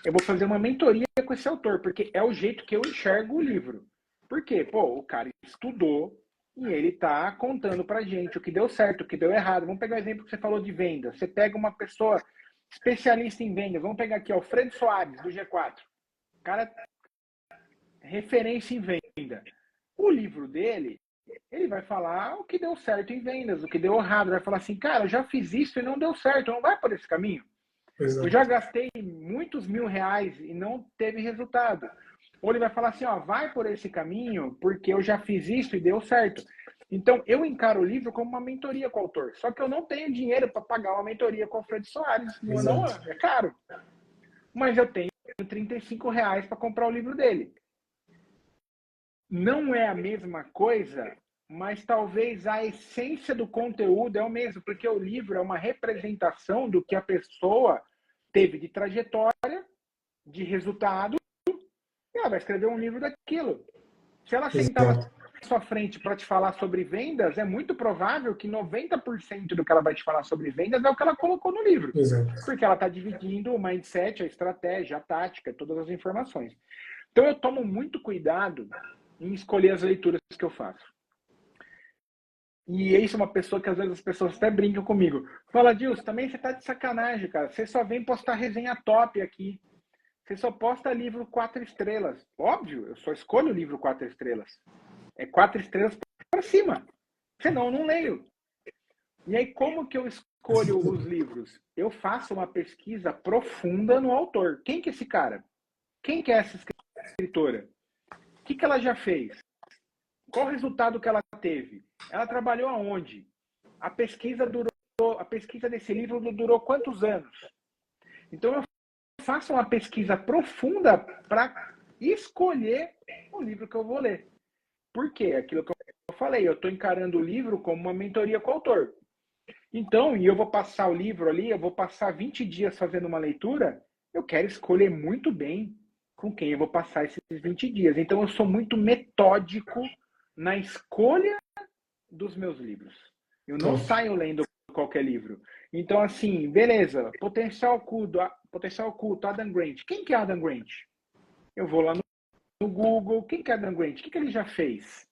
eu vou fazer uma mentoria com esse autor, porque é o jeito que eu enxergo o livro. Por quê? Pô, o cara estudou e ele tá contando pra gente o que deu certo, o que deu errado. Vamos pegar o exemplo que você falou de venda. Você pega uma pessoa especialista em vendas. Vamos pegar aqui, ó, o Fred Soares, do G4. O cara referência em venda. O livro dele, ele vai falar o que deu certo em vendas, o que deu errado. Vai falar assim, cara, eu já fiz isso e não deu certo. Não vai por esse caminho. Eu Exato. já gastei muitos R$ 1.000 e não teve resultado. Ou ele vai falar assim, ó, vai por esse caminho porque eu já fiz isso e deu certo. Então, eu encaro o livro como uma mentoria com o autor. Só que eu não tenho dinheiro para pagar uma mentoria com o Fred Soares. Não Exato. é caro. Mas eu tenho R$ 35 para comprar o livro dele. Não é a mesma coisa, mas talvez a essência do conteúdo é o mesmo, porque o livro é uma representação do que a pessoa teve de trajetória, de resultado, e ela vai escrever um livro daquilo. Se ela sentar na Exato. sua frente para te falar sobre vendas, é muito provável que 90% do que ela vai te falar sobre vendas é o que ela colocou no livro. Exato. Porque ela está dividindo o mindset, a estratégia, a tática, todas as informações. Então eu tomo muito cuidado em escolher as leituras que eu faço. E isso é uma pessoa que às vezes as pessoas até brincam comigo. Fala, Dilson, também você tá de sacanagem, cara. Você só vem postar resenha top aqui. Você só posta livro 4 estrelas. Óbvio, eu só escolho o livro 4 estrelas. É 4 estrelas para cima. Senão eu não leio. E aí, como que eu escolho os livros? Eu faço uma pesquisa profunda no autor. Quem que é esse cara? Quem que é essa escritora? O que ela já fez? Qual o resultado que ela teve? Ela trabalhou aonde? A pesquisa desse livro durou quantos anos? Então eu faço uma pesquisa profunda para escolher o livro que eu vou ler. Por quê? Aquilo que eu falei, eu estou encarando o livro como uma mentoria com o autor. Então, e eu vou passar o livro ali, eu vou passar 20 dias fazendo uma leitura, eu quero escolher muito bem com quem eu vou passar esses 20 dias. Então, eu sou muito metódico na escolha dos meus livros. Eu não saio lendo qualquer livro. Então, assim, beleza, Potencial Oculto, Adam Grant. Quem que é Adam Grant? Eu vou lá no Google, quem que é Adam Grant? O que ele já fez?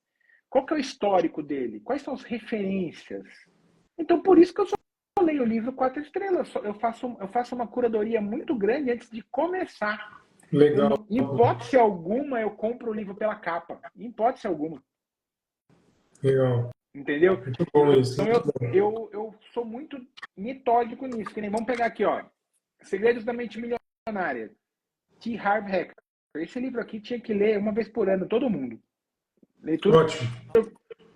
Qual que é o histórico dele? Quais são as referências? Então, por isso que eu só leio o livro 4 estrelas. Eu faço uma curadoria muito grande antes de começar. Legal. Em hipótese alguma, eu compro o livro pela capa. Em hipótese alguma. Legal. Entendeu? Muito bom isso. Então, eu sou muito metódico nisso. Que nem, vamos pegar aqui, ó. Segredos da Mente Milionária. T. Harv Eker. Esse livro aqui tinha que ler uma vez por ano, todo mundo. Ótimo.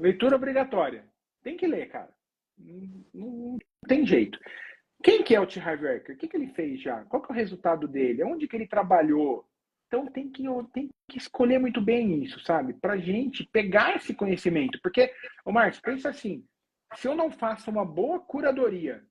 Leitura obrigatória. Tem que ler, cara. Não tem jeito. Quem que é o T. Harv Eker? O que ele fez já? Qual que é o resultado dele? Onde que ele trabalhou? Então tem que escolher muito bem isso, sabe? Pra gente pegar esse conhecimento. Porque, ô Márcio, pensa assim, se eu não faço uma boa curadoria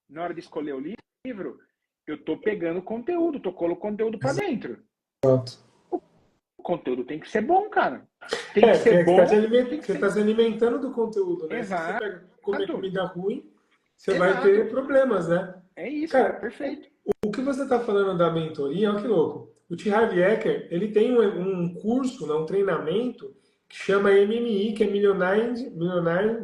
na hora de escolher o livro, eu tô pegando conteúdo, tô colocando conteúdo pra dentro. Exato. O conteúdo tem que ser bom, cara. Tem que ser bom. Você está se alimentando do conteúdo, né? Exato. Se você pega comer comida ruim, você Exato. vai ter problemas, né? É isso, cara, perfeito. O que você está falando da mentoria, olha que louco. O T. Harv Eker, ele tem um curso, um treinamento que chama MMI, que é Millionaire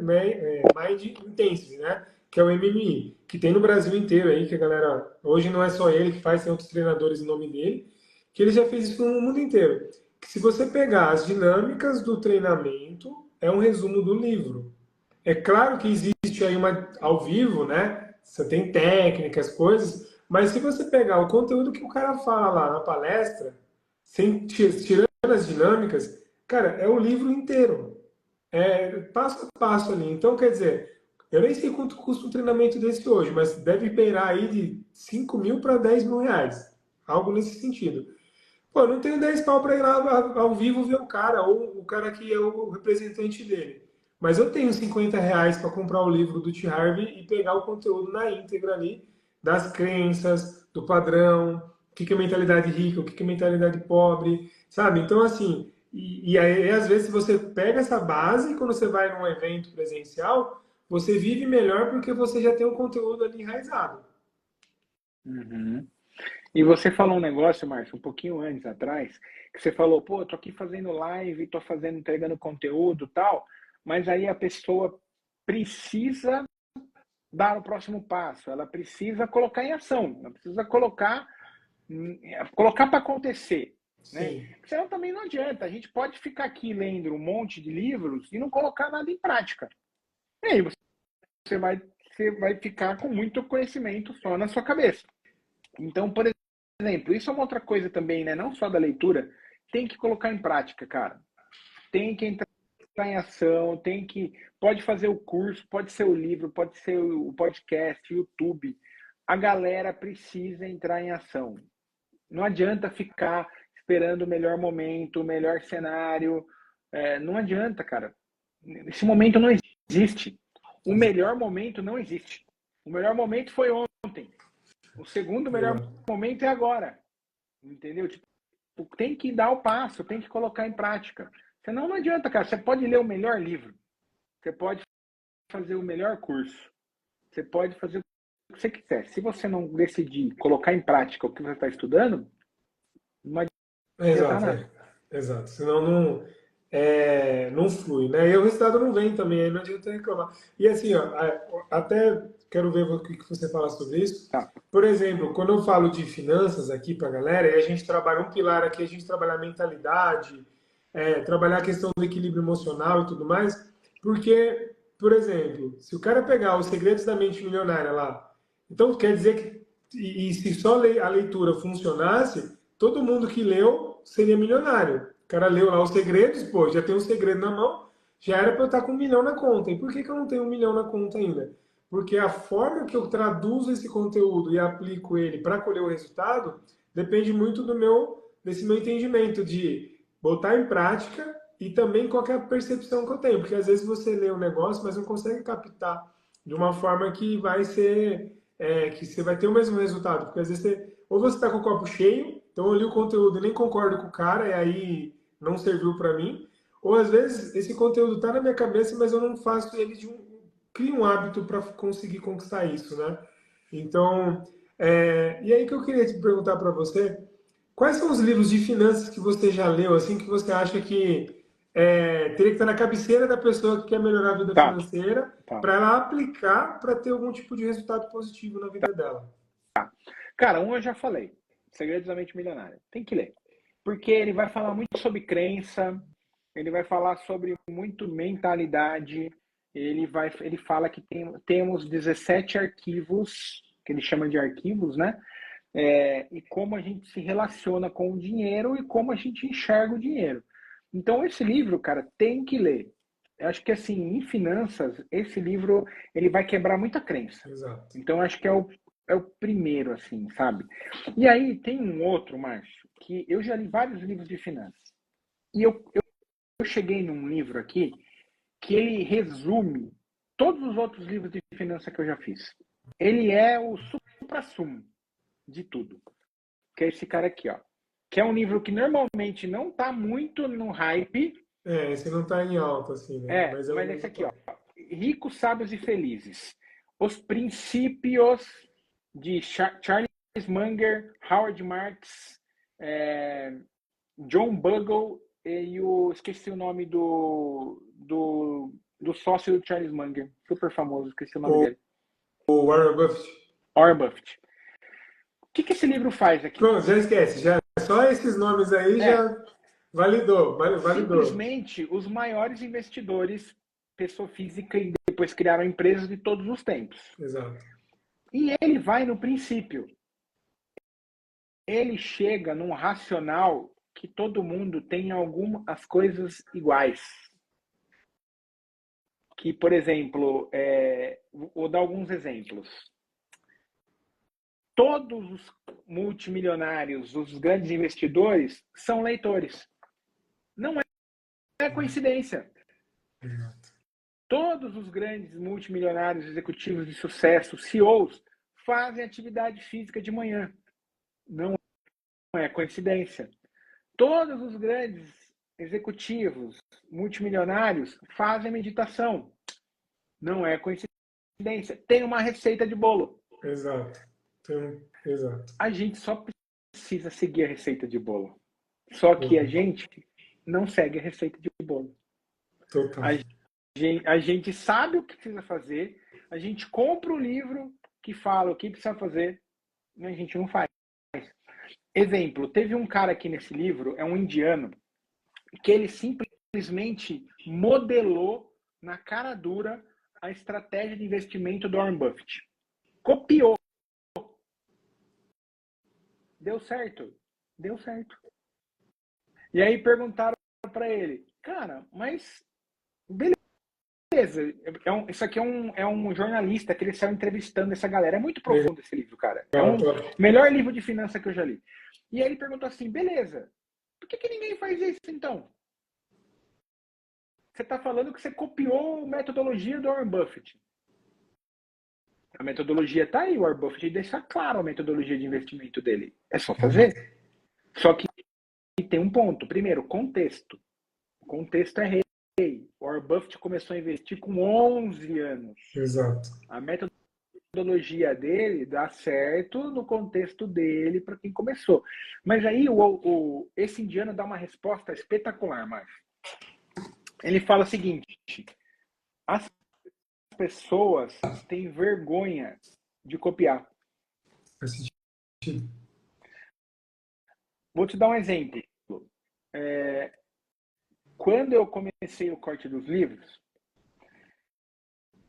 Mind Intensive, né? Que é o MMI, que tem no Brasil inteiro aí, que a galera, hoje não é só ele que faz, tem outros treinadores em nome dele, que ele já fez isso no mundo inteiro. Que se você pegar as dinâmicas do treinamento, é um resumo do livro. É claro que existe aí uma ao vivo, né? Você tem técnicas, coisas, mas se você pegar o conteúdo que o cara fala lá na palestra, tirando as dinâmicas, cara, é o livro inteiro. É passo a passo ali. Então, quer dizer, eu nem sei quanto custa um treinamento desse hoje, mas deve beirar aí de 5 mil para 10 mil reais. Algo nesse sentido. Pô, eu não tenho 10 pau para ir lá ao vivo ver o cara, ou o cara que é o representante dele. Mas eu tenho 50 reais para comprar o livro do T. Harv e pegar o conteúdo na íntegra ali, das crenças, do padrão, o que é mentalidade rica, o que é mentalidade pobre, sabe? Então, assim, e aí, às vezes, você pega essa base, quando você vai num evento presencial, você vive melhor porque você já tem o conteúdo ali enraizado. Uhum. E você falou um negócio, Márcio, um pouquinho antes atrás, que você falou, pô, tô aqui fazendo live, tô entregando conteúdo e tal, mas aí a pessoa precisa dar o próximo passo, ela precisa colocar em ação, ela precisa colocar para acontecer. Né? Senão também não adianta, a gente pode ficar aqui lendo um monte de livros e não colocar nada em prática. E aí você vai ficar com muito conhecimento só na sua cabeça. Então, por exemplo, isso é uma outra coisa também, né? Não só da leitura, tem que colocar em prática, cara. Tem que entrar em ação, pode fazer o curso, pode ser o livro, pode ser o podcast, o YouTube. A galera precisa entrar em ação. Não adianta ficar esperando o melhor momento, o melhor cenário. Não adianta, cara. Esse momento não existe. O melhor momento não existe. O melhor momento foi ontem. O segundo melhor momento é agora. Entendeu? Tipo, tem que dar o passo, tem que colocar em prática. Senão não adianta, cara. Você pode ler o melhor livro. Você pode fazer o melhor curso. Você pode fazer o que você quiser. Se você não decidir colocar em prática o que você está estudando, não adianta nada. Exato. Senão não flui, né? E o resultado não vem também, aí não adianta reclamar. E assim, ó, até quero ver o que você fala sobre isso. Tá, Por exemplo, quando eu falo de finanças aqui para a galera, e a gente trabalha um pilar aqui, a gente trabalha a mentalidade, trabalhar a questão do equilíbrio emocional e tudo mais, porque, por exemplo, se o cara pegar os segredos da mente milionária lá, então quer dizer que, e se só a leitura funcionasse, todo mundo que leu seria milionário. O cara leu lá os segredos, pô, já tem um segredo na mão, já era para eu estar com 1 milhão na conta. E por que eu não tenho 1 milhão na conta ainda? Porque a forma que eu traduzo esse conteúdo e aplico ele para colher o resultado depende muito desse meu entendimento de botar em prática e também qual é a percepção que eu tenho. Porque às vezes você lê um negócio, mas não consegue captar de uma forma que vai ser, que você vai ter o mesmo resultado. Porque às vezes ou você está com o copo cheio, então eu li o conteúdo e nem concordo com o cara, e aí não serviu para mim. Ou às vezes esse conteúdo está na minha cabeça, mas eu não faço ele crio um hábito para conseguir conquistar isso, né? Então, e aí que eu queria te perguntar para você, quais são os livros de finanças que você já leu, assim, que você acha que teria que estar na cabeceira da pessoa que quer melhorar a vida tá, financeira, tá. para ela aplicar para ter algum tipo de resultado positivo na vida dela? Cara, um eu já falei. Segredos da Mente Milionária. Tem que ler. Porque ele vai falar muito sobre crença, ele vai falar sobre muito mentalidade, ele fala que temos 17 arquivos, que ele chama de arquivos, né? E como a gente se relaciona com o dinheiro e como a gente enxerga o dinheiro. Então, esse livro, cara, tem que ler. Eu acho que, assim, em finanças, esse livro, ele vai quebrar muita crença. Exato. Então, eu acho que é o primeiro, assim, sabe? E aí, tem um outro, Márcio, que eu já li vários livros de finanças. E eu cheguei num livro aqui que ele resume todos os outros livros de finanças que eu já fiz. Ele é o supra-sumo de tudo. Que é esse cara aqui, ó. Que é um livro que normalmente não tá muito no hype. Esse não está em alta, assim, né? Mas é um Mas esse livro aqui, ó. top. Ricos, Sábios e Felizes. Os Princípios de Charles Munger, Howard Marks, John Bogle e esqueci o nome do sócio do Charles Munger, super famoso, esqueci o nome dele. O Warren Buffett. Warren Buffett. O que esse livro faz aqui? Pronto, já esquece. Já, só esses nomes aí já validou. Simplesmente os maiores investidores, pessoa física e depois criaram empresas de todos os tempos. Exato. E ele vai no princípio. Ele chega num racional que todo mundo tem algumas coisas iguais. Que, por exemplo, vou dar alguns exemplos. Todos os multimilionários, os grandes investidores, são leitores. Não é coincidência. Todos os grandes multimilionários, executivos de sucesso, CEOs, fazem atividade física de manhã. Não é coincidência. Todos os grandes executivos multimilionários fazem meditação. Não é coincidência. Tem uma receita de bolo. Exato. Exato. A gente só precisa seguir a receita de bolo. Só que a gente não segue a receita de bolo. Total. A gente sabe o que precisa fazer, a gente compra o livro que fala o que precisa fazer, mas a gente não faz. Exemplo, teve um cara aqui nesse livro, é um indiano, que ele simplesmente modelou na cara dura a estratégia de investimento do Warren Buffett. Copiou. Deu certo. Deu certo. E aí perguntaram para ele, cara, mas beleza, isso aqui é um jornalista que ele saiu entrevistando essa galera. É muito profundo esse livro, cara. É o melhor livro de finança que eu já li. E aí ele perguntou assim, beleza, por que ninguém faz isso então? Você está falando que você copiou a metodologia do Warren Buffett. A metodologia está aí, o Warren Buffett deixa claro a metodologia de investimento dele. É só fazer. Só que tem um ponto. Primeiro, contexto. O contexto é rei. O Warren Buffett começou a investir com 11 anos. Exato. A metodologia metodologia dele dá certo no contexto dele para quem começou. Mas aí esse indiano dá uma resposta espetacular, Márcio. Ele fala o seguinte: as pessoas têm vergonha de copiar. Faz sentido. Vou te dar um exemplo. Quando eu comecei o corte dos livros,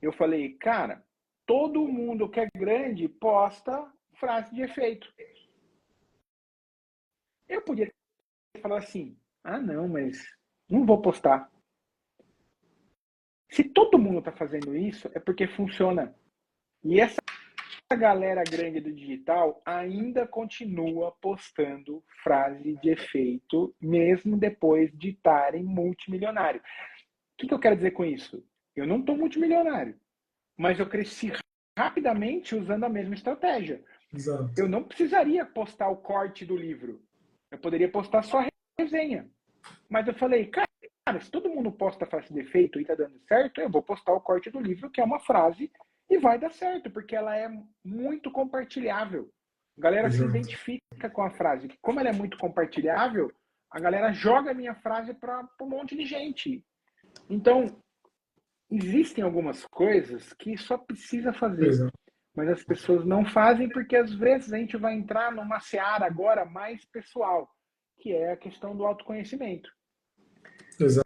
eu falei, cara, todo mundo que é grande posta frase de efeito. Eu podia falar assim, ah não, mas não vou postar. Se todo mundo está fazendo isso, é porque funciona. E essa galera grande do digital ainda continua postando frase de efeito, mesmo depois de estarem multimilionário. O que eu quero dizer com isso? Eu não estou multimilionário, mas eu cresci rapidamente usando a mesma estratégia. Exato. Eu não precisaria postar o corte do livro. Eu poderia postar só a resenha. Mas eu falei, cara, se todo mundo posta frase de efeito e tá dando certo, eu vou postar o corte do livro, que é uma frase, e vai dar certo, porque ela é muito compartilhável. A galera se identifica com a frase. Como ela é muito compartilhável, a galera joga a minha frase para um monte de gente. Então, existem algumas coisas que só precisa fazer. Exato. Mas as pessoas não fazem porque às vezes a gente vai entrar numa seara agora mais pessoal, que é a questão do autoconhecimento. Exato.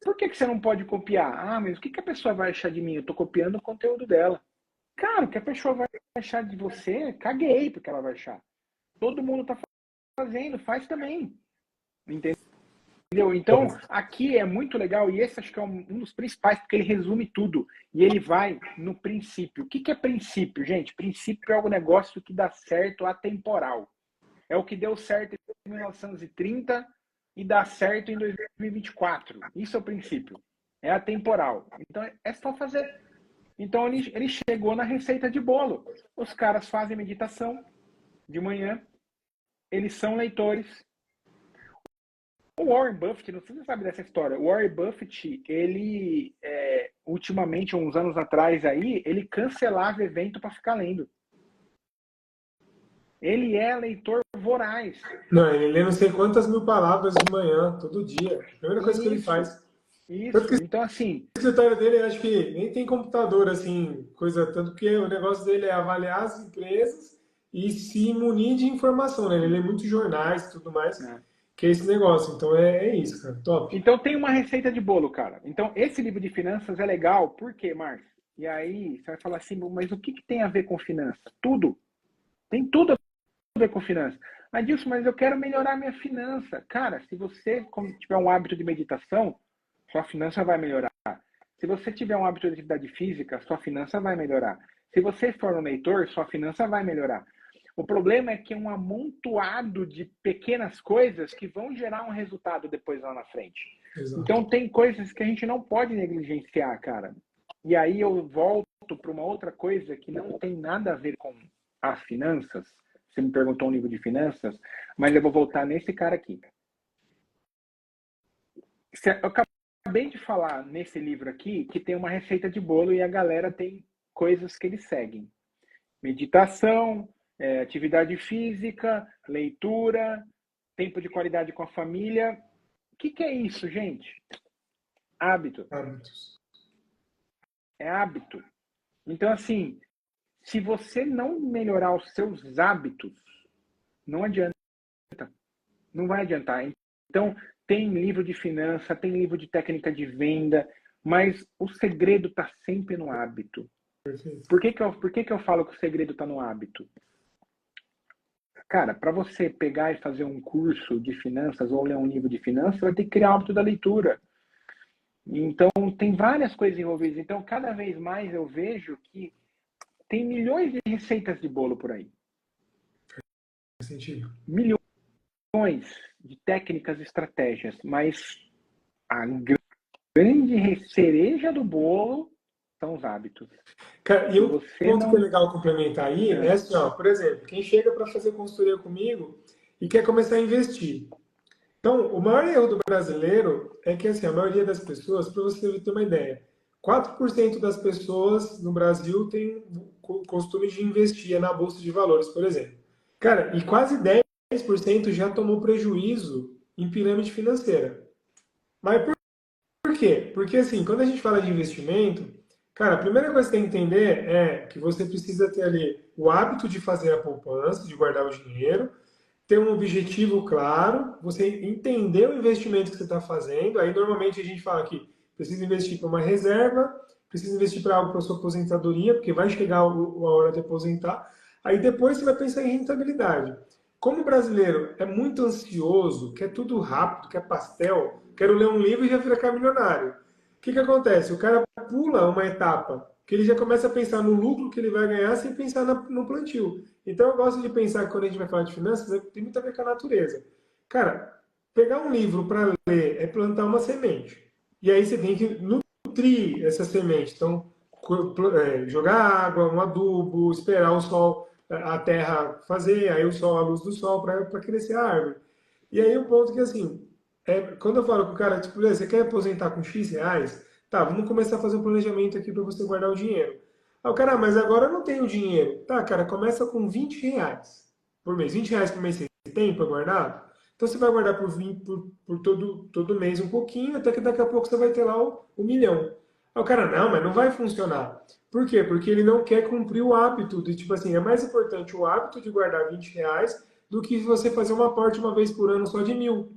Por que você não pode copiar? Ah, mas o que a pessoa vai achar de mim? Eu estou copiando o conteúdo dela. Cara, o que a pessoa vai achar de você, caguei porque ela vai achar. Todo mundo está fazendo, faz também. Entendeu? Então, aqui é muito legal, e esse acho que é um dos principais, porque ele resume tudo. E ele vai no princípio. O que é princípio, gente? Princípio é um negócio que dá certo atemporal. É o que deu certo em 1930 e dá certo em 2024. Isso é o princípio. É atemporal. Então, é só fazer. Então, ele chegou na receita de bolo. Os caras fazem meditação de manhã, eles são leitores. O Warren Buffett, não sei se você sabe dessa história, o Warren Buffett, ele, ultimamente, uns anos atrás aí, ele cancelava evento para ficar lendo. Ele é leitor voraz. Não, ele lê não sei quantas mil palavras de manhã, todo dia. Primeira coisa que ele faz. Isso, então assim... O escritório dele, eu acho que nem tem computador, assim, coisa tanto, porque o negócio dele é avaliar as empresas e se munir de informação, né? Ele lê muitos jornais e tudo mais, que é esse negócio. Então é isso, cara, top. Então tem uma receita de bolo, cara. Então esse livro de finanças é legal, por quê, Márcio? E aí você vai falar assim, mas o que tem a ver com finanças? Tudo. Tem tudo a ver com finanças. Mas Dilson, mas eu quero melhorar minha finança. Cara, se você tiver um hábito de meditação, sua finança vai melhorar. Se você tiver um hábito de atividade física, sua finança vai melhorar. Se você for um leitor, sua finança vai melhorar. O problema é que é um amontoado de pequenas coisas que vão gerar um resultado depois lá na frente. Exato. Então tem coisas que a gente não pode negligenciar, cara. E aí eu volto para uma outra coisa que não tem nada a ver com as finanças. Você me perguntou um livro de finanças, mas eu vou voltar nesse cara aqui. Eu acabei de falar nesse livro aqui que tem uma receita de bolo e a galera tem coisas que eles seguem. Meditação, atividade física, leitura, tempo de qualidade com a família. O que é isso, gente? Hábito. Hábitos. É hábito. Então, assim, se você não melhorar os seus hábitos, não adianta. Não vai adiantar. Então, tem livro de finança, tem livro de técnica de venda, mas o segredo está sempre no hábito. Por que eu falo que o segredo está no hábito? Cara, para você pegar e fazer um curso de finanças ou ler um livro de finanças, você vai ter que criar o hábito da leitura. Então, tem várias coisas envolvidas. Então, cada vez mais eu vejo que tem milhões de receitas de bolo por aí. Faz sentido. Milhões de técnicas e estratégias, mas a grande cereja do bolo são os hábitos. Cara, e um ponto que é legal complementar aí é assim, ó, por exemplo, quem chega para fazer consultoria comigo e quer começar a investir. Então, o maior erro do brasileiro é que, assim, a maioria das pessoas, para você ter uma ideia, 4% das pessoas no Brasil têm o costume de investir na bolsa de valores, por exemplo. Cara, e quase 10% já tomou prejuízo em pirâmide financeira. Mas por quê? Porque assim, quando a gente fala de investimento, cara, a primeira coisa que você tem que entender é que você precisa ter ali o hábito de fazer a poupança, de guardar o dinheiro, ter um objetivo claro, você entender o investimento que você está fazendo. Aí normalmente a gente fala que precisa investir para uma reserva, precisa investir para algo para sua aposentadoria, porque vai chegar a hora de aposentar. Aí depois você vai pensar em rentabilidade. Como o brasileiro é muito ansioso, quer tudo rápido, quer pastel, quero ler um livro e já ficar milionário. O que acontece? O cara pula uma etapa, que ele já começa a pensar no lucro que ele vai ganhar sem pensar no plantio. Então eu gosto de pensar que quando a gente vai falar de finanças, tem muito a ver com a natureza. Cara, pegar um livro para ler é plantar uma semente. E aí você tem que nutrir essa semente. Então, jogar água, um adubo, esperar o sol, a terra fazer, aí o sol, a luz do sol para crescer a árvore. E aí o ponto que assim, quando eu falo com o cara, tipo, você quer aposentar com X reais? Tá, vamos começar a fazer um planejamento aqui para você guardar o dinheiro. Aí o cara, mas agora eu não tenho dinheiro. Tá, cara, começa com 20 reais por mês. 20 reais por mês você tem para guardar? Então você vai guardar por todo mês um pouquinho, até que daqui a pouco você vai ter lá o milhão. Aí o cara, não, mas não vai funcionar. Por quê? Porque ele não quer cumprir o hábito de, tipo assim, é mais importante o hábito de guardar 20 reais do que você fazer um aporte uma vez por ano só de 1.000.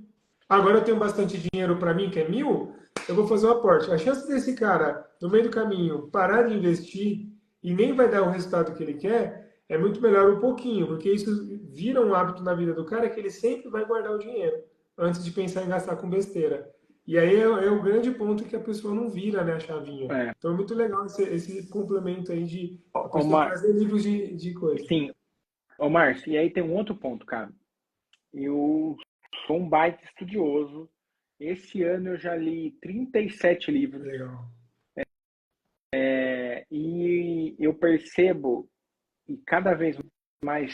Agora eu tenho bastante dinheiro para mim, que é 1.000, eu vou fazer um aporte. A chance desse cara, no meio do caminho, parar de investir e nem vai dar o resultado que ele quer, é muito melhor um pouquinho, porque isso vira um hábito na vida do cara que ele sempre vai guardar o dinheiro, antes de pensar em gastar com besteira. E aí é o grande ponto que a pessoa não vira, né, a chavinha. É. Então é muito legal esse complemento aí de a Ô, pessoa trazer livros de coisa. sim, ô Márcio, e aí tem um outro ponto, cara. Eu sou um baita estudioso. Esse ano eu já li 37 livros. Legal. E eu percebo, e cada vez mais,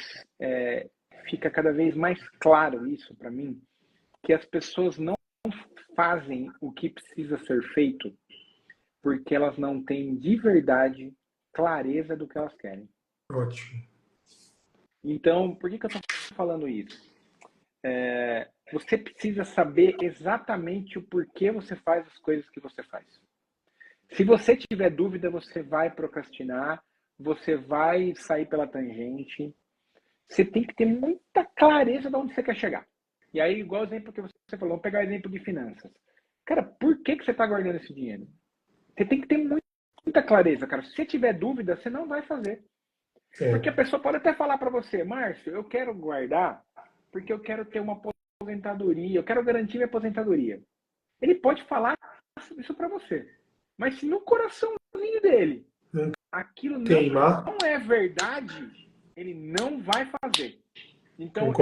fica cada vez mais claro isso para mim, que as pessoas não fazem o que precisa ser feito porque elas não têm de verdade clareza do que elas querem. Ótimo. Então, por que eu estou falando isso? Você precisa saber exatamente o porquê você faz as coisas que você faz. Se você tiver dúvida, você vai procrastinar, você vai sair pela tangente. Você tem que ter muita clareza de onde você quer chegar. E aí, igual o exemplo que você falou, vamos pegar o exemplo de finanças. Cara, por que você está guardando esse dinheiro? Você tem que ter muita clareza, cara. Se você tiver dúvida, você não vai fazer. Porque a pessoa pode até falar para você, Márcio, eu quero guardar porque eu quero ter uma aposentadoria, eu quero garantir minha aposentadoria. Ele pode falar isso para você. Mas se no coraçãozinho dele aquilo não é verdade, ele não vai fazer. Então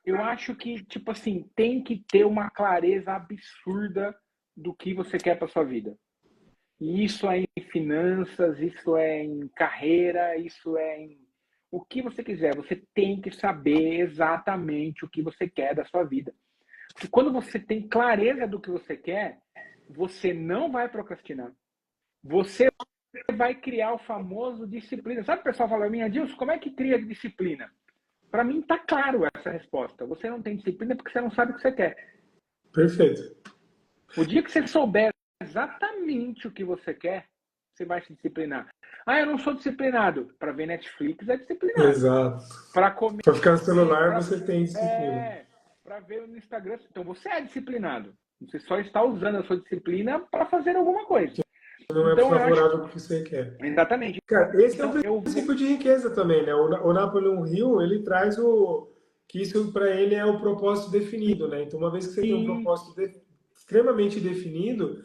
eu acho que, tipo assim, tem que ter uma clareza absurda do que você quer para sua vida. E isso é em finanças, isso é em carreira, isso é em o que você quiser. Você tem que saber exatamente o que você quer da sua vida. Porque quando você tem clareza do que você quer, você não vai procrastinar. Você vai criar o famoso disciplina. Sabe o pessoal fala, minha Dilson, como é que cria disciplina? Para mim está claro essa resposta. Você não tem disciplina porque você não sabe o que você quer. Perfeito. O dia que você souber exatamente o que você quer, você vai se disciplinar. Ah, eu não sou disciplinado. Para ver Netflix é disciplinado. Exato. Para comer. Para ficar no celular você tem disciplina. Para ver no Instagram. Então você é disciplinado. Você só está usando a sua disciplina para fazer alguma coisa. Não é favorável ao que você quer. Exatamente. Cara, esse é um princípio de riqueza também, né? O Napoleon Hill, ele traz que isso para ele é o propósito definido, né? Então, uma vez que você tem um propósito extremamente definido,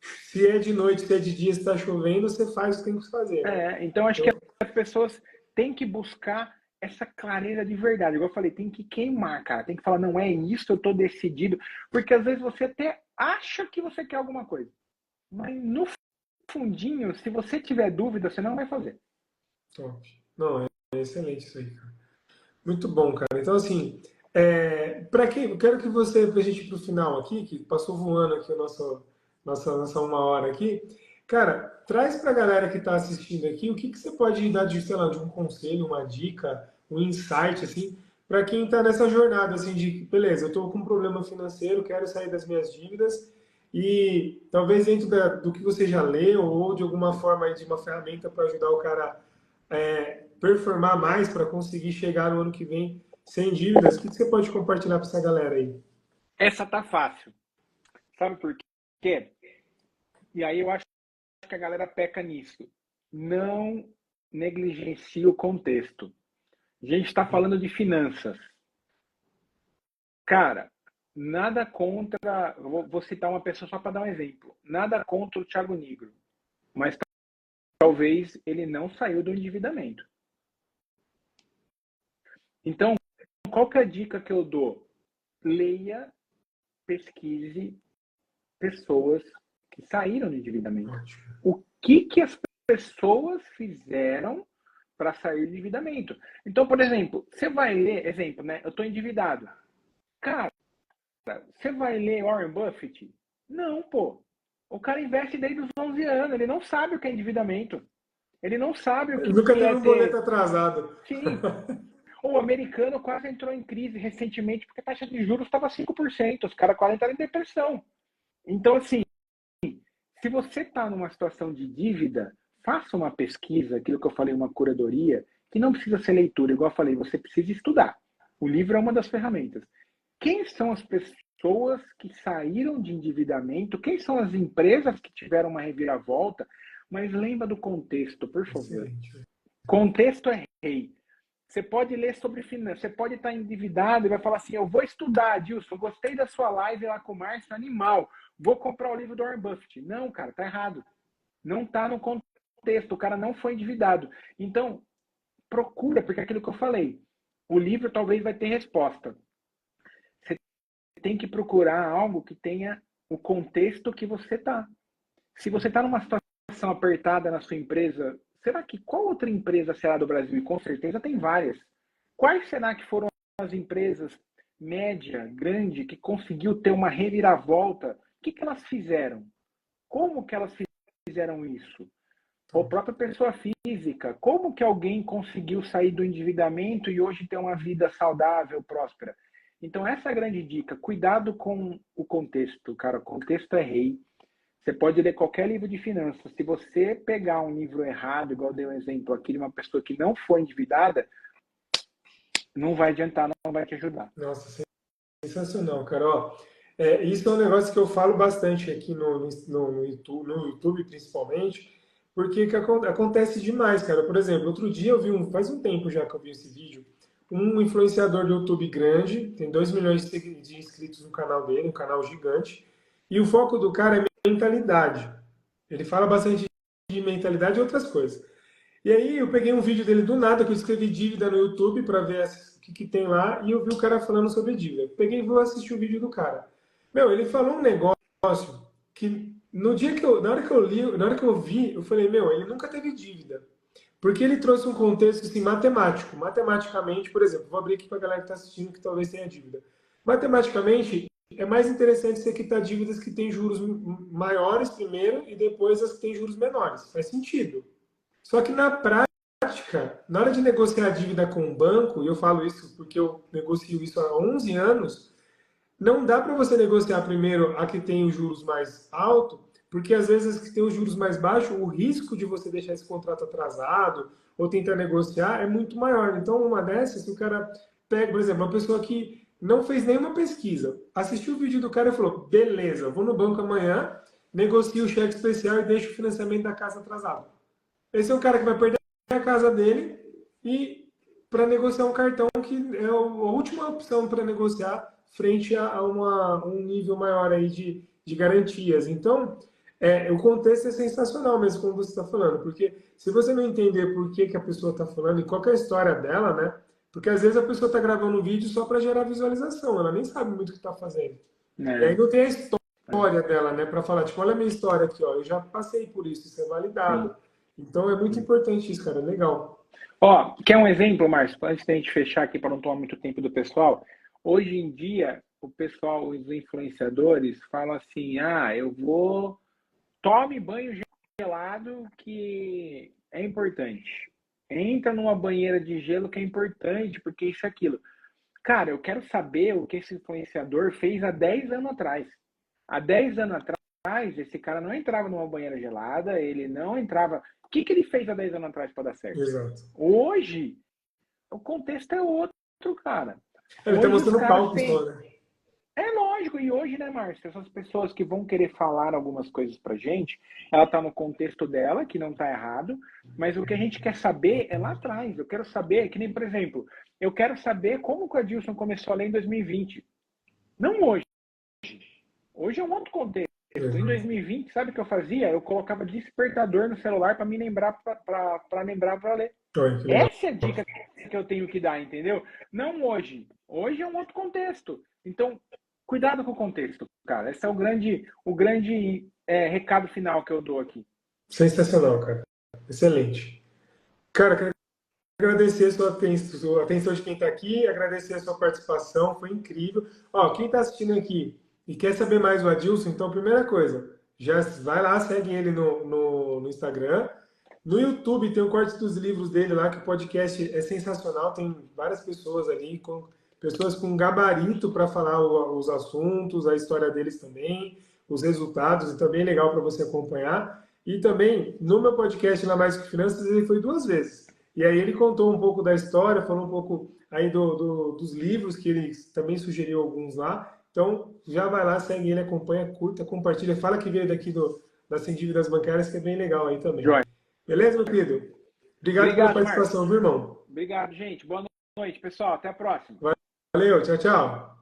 se é de noite, se é de dia, se está chovendo, você faz o que tem que fazer. Né? Então acho que as pessoas têm que buscar essa clareza de verdade. Igual eu falei, tem que queimar, cara. Tem que falar, não é isso, eu tô decidido. Porque às vezes você até acha que você quer alguma coisa. Mas no fundinho, se você tiver dúvida, você não vai fazer. Top. Não, é excelente isso aí, cara. Muito bom, cara. Então, assim, eu quero que você, pra gente ir pro final aqui, que passou voando aqui a nossa 1 hora aqui, Cara, traz para a galera que está assistindo aqui o que você pode dar de, sei lá, de um conselho, uma dica, um insight, assim, para quem está nessa jornada, assim, de, beleza, eu estou com um problema financeiro, quero sair das minhas dívidas e talvez dentro do que você já leu ou de alguma forma aí de uma ferramenta para ajudar o cara performar mais para conseguir chegar no ano que vem sem dívidas, o que você pode compartilhar para essa galera aí? Essa tá fácil. Sabe por quê? E aí eu acho que a galera peca nisso. Não negligencie o contexto. A gente está falando de finanças. Cara, nada contra. Vou citar uma pessoa só para dar um exemplo. Nada contra o Thiago Nigro. Mas talvez ele não saiu do endividamento. Então, qual que é a dica que eu dou? Leia, pesquise pessoas que saíram do endividamento. O que as pessoas fizeram para sair do endividamento? Então, por exemplo, você vai ler, exemplo, né? Eu estou endividado. Cara, você vai ler Warren Buffett? Não, pô. O cara investe desde os 11 anos, ele não sabe o que é endividamento. Ele não sabe o Ele nunca que teve é um boleto ter. atrasado. Sim. O americano quase entrou em crise recentemente porque a taxa de juros estava 5%. Os caras quase entraram em depressão. Então, assim, se você está numa situação de dívida, faça uma pesquisa, aquilo que eu falei, uma curadoria, que não precisa ser leitura, igual eu falei, você precisa estudar. O livro é uma das ferramentas. Quem são as pessoas que saíram de endividamento? Quem são as empresas que tiveram uma reviravolta? Mas lembra do contexto, por favor. Excelente. Contexto é rei. Você pode ler sobre finanças, você pode estar endividado e vai falar assim, eu vou estudar, Dilson, gostei da sua live lá com o Márcio Animal, vou comprar o livro do Warren Buffett. Não, cara, tá errado. Não tá no contexto, o cara não foi endividado. Então, procura, porque é aquilo que eu falei, o livro talvez vai ter resposta. Você tem que procurar algo que tenha o contexto que você tá. Se você está numa situação apertada na sua empresa, será que qual outra empresa será do Brasil? E com certeza tem várias. Quais será que foram as empresas média, grande, que conseguiu ter uma reviravolta? O que elas fizeram? Como que elas fizeram isso? Ou própria pessoa física, como que alguém conseguiu sair do endividamento e hoje ter uma vida saudável, próspera? Então essa é a grande dica, cuidado com o contexto, cara, o contexto é rei. Você pode ler qualquer livro de finanças. Se você pegar um livro errado, igual eu dei um exemplo aqui de uma pessoa que não foi endividada, não vai adiantar, não vai te ajudar. Nossa, sensacional, cara. Ó, isso é um negócio que eu falo bastante aqui no YouTube, principalmente, porque acontece demais, cara. Por exemplo, outro dia eu vi faz um tempo já que eu vi esse vídeo, um influenciador do YouTube grande, tem 2 milhões de inscritos no canal dele, um canal gigante, e o foco do cara é mentalidade. Ele fala bastante de mentalidade e outras coisas. E aí eu peguei um vídeo dele do nada, que eu escrevi dívida no YouTube para ver o que tem lá, e eu vi o cara falando sobre dívida. Peguei e vou assistir o vídeo do cara. Meu, ele falou um negócio que no dia que na hora que eu li, na hora que eu vi, eu falei, meu, ele nunca teve dívida. Porque ele trouxe um contexto assim, matemático. Matematicamente, por exemplo, vou abrir aqui para a galera que está assistindo que talvez tenha dívida. Matematicamente, é mais interessante você quitar dívidas que têm juros maiores primeiro e depois as que têm juros menores. Faz sentido. Só que na prática, na hora de negociar a dívida com o banco, e eu falo isso porque eu negocio isso há 11 anos, não dá para você negociar primeiro a que tem os juros mais altos, porque às vezes as que tem os juros mais baixos, o risco de você deixar esse contrato atrasado ou tentar negociar é muito maior. Então, uma dessas, se o cara pega, por exemplo, uma pessoa que não fez nenhuma pesquisa, assistiu o vídeo do cara e falou: beleza, vou no banco amanhã, negocio o cheque especial e deixo o financiamento da casa atrasado. Esse é o cara que vai perder a casa dele e para negociar um cartão que é a última opção para negociar frente a um nível maior aí de garantias. Então, o contexto é sensacional mesmo, como você está falando, porque se você não entender por que a pessoa está falando e qual é a história dela, né? Porque às vezes a pessoa está gravando um vídeo só para gerar visualização, ela nem sabe muito o que está fazendo. E aí não tem a história dela, né? Para falar, tipo, olha a minha história aqui, ó, eu já passei por isso, isso é validado. Sim. Então é muito importante isso, cara, legal. Ó, quer um exemplo, Márcio? Antes da gente fechar aqui para não tomar muito tempo do pessoal. Hoje em dia, o pessoal, os influenciadores, falam assim: ah, eu vou. Tome banho gelado que é importante. Entra numa banheira de gelo que é importante, porque isso e aquilo. Cara, eu quero saber o que esse influenciador fez há 10 anos atrás. Há 10 anos atrás, esse cara não entrava numa banheira gelada, ele não entrava. O que ele fez há 10 anos atrás para dar certo? Exato. Hoje, o contexto é outro, cara. Ele tá Hoje os mostrando o caras palco têm. só, né? É lógico, e hoje, né, Márcio, essas pessoas que vão querer falar algumas coisas pra gente, ela tá no contexto dela, que não tá errado, mas o que a gente quer saber é lá atrás. Eu quero saber, que nem, por exemplo, eu quero saber como que o Adilson começou a ler em 2020. Não hoje. Hoje é um outro contexto. Em 2020, sabe o que eu fazia? Eu colocava despertador no celular para me lembrar para lembrar para ler. Essa é a dica que eu tenho que dar, entendeu? Não hoje. Hoje é um outro contexto. Então, cuidado com o contexto, cara. Esse é o grande recado final que eu dou aqui. Sensacional, cara. Excelente. Cara, quero agradecer a sua atenção de quem está aqui, agradecer a sua participação, foi incrível. Ó, quem está assistindo aqui e quer saber mais do Adilson, então, primeira coisa, já vai lá, segue ele no Instagram. No YouTube tem o Corte dos Livros dele lá, que o podcast é sensacional, tem várias pessoas ali, pessoas com gabarito para falar os assuntos, a história deles também, os resultados, então é bem legal para você acompanhar. E também, no meu podcast lá Mais Que Finanças, ele foi 2 vezes. E aí ele contou um pouco da história, falou um pouco aí dos livros, que ele também sugeriu alguns lá. Então, já vai lá, segue ele, acompanha, curta, compartilha, fala que veio daqui das Sem Dívidas Bancárias, que é bem legal aí também. Joia. Beleza, meu querido? Obrigado pela participação, Marcos. viu, irmão? Obrigado, gente. Boa noite, pessoal. Até a próxima. Valeu, tchau, tchau.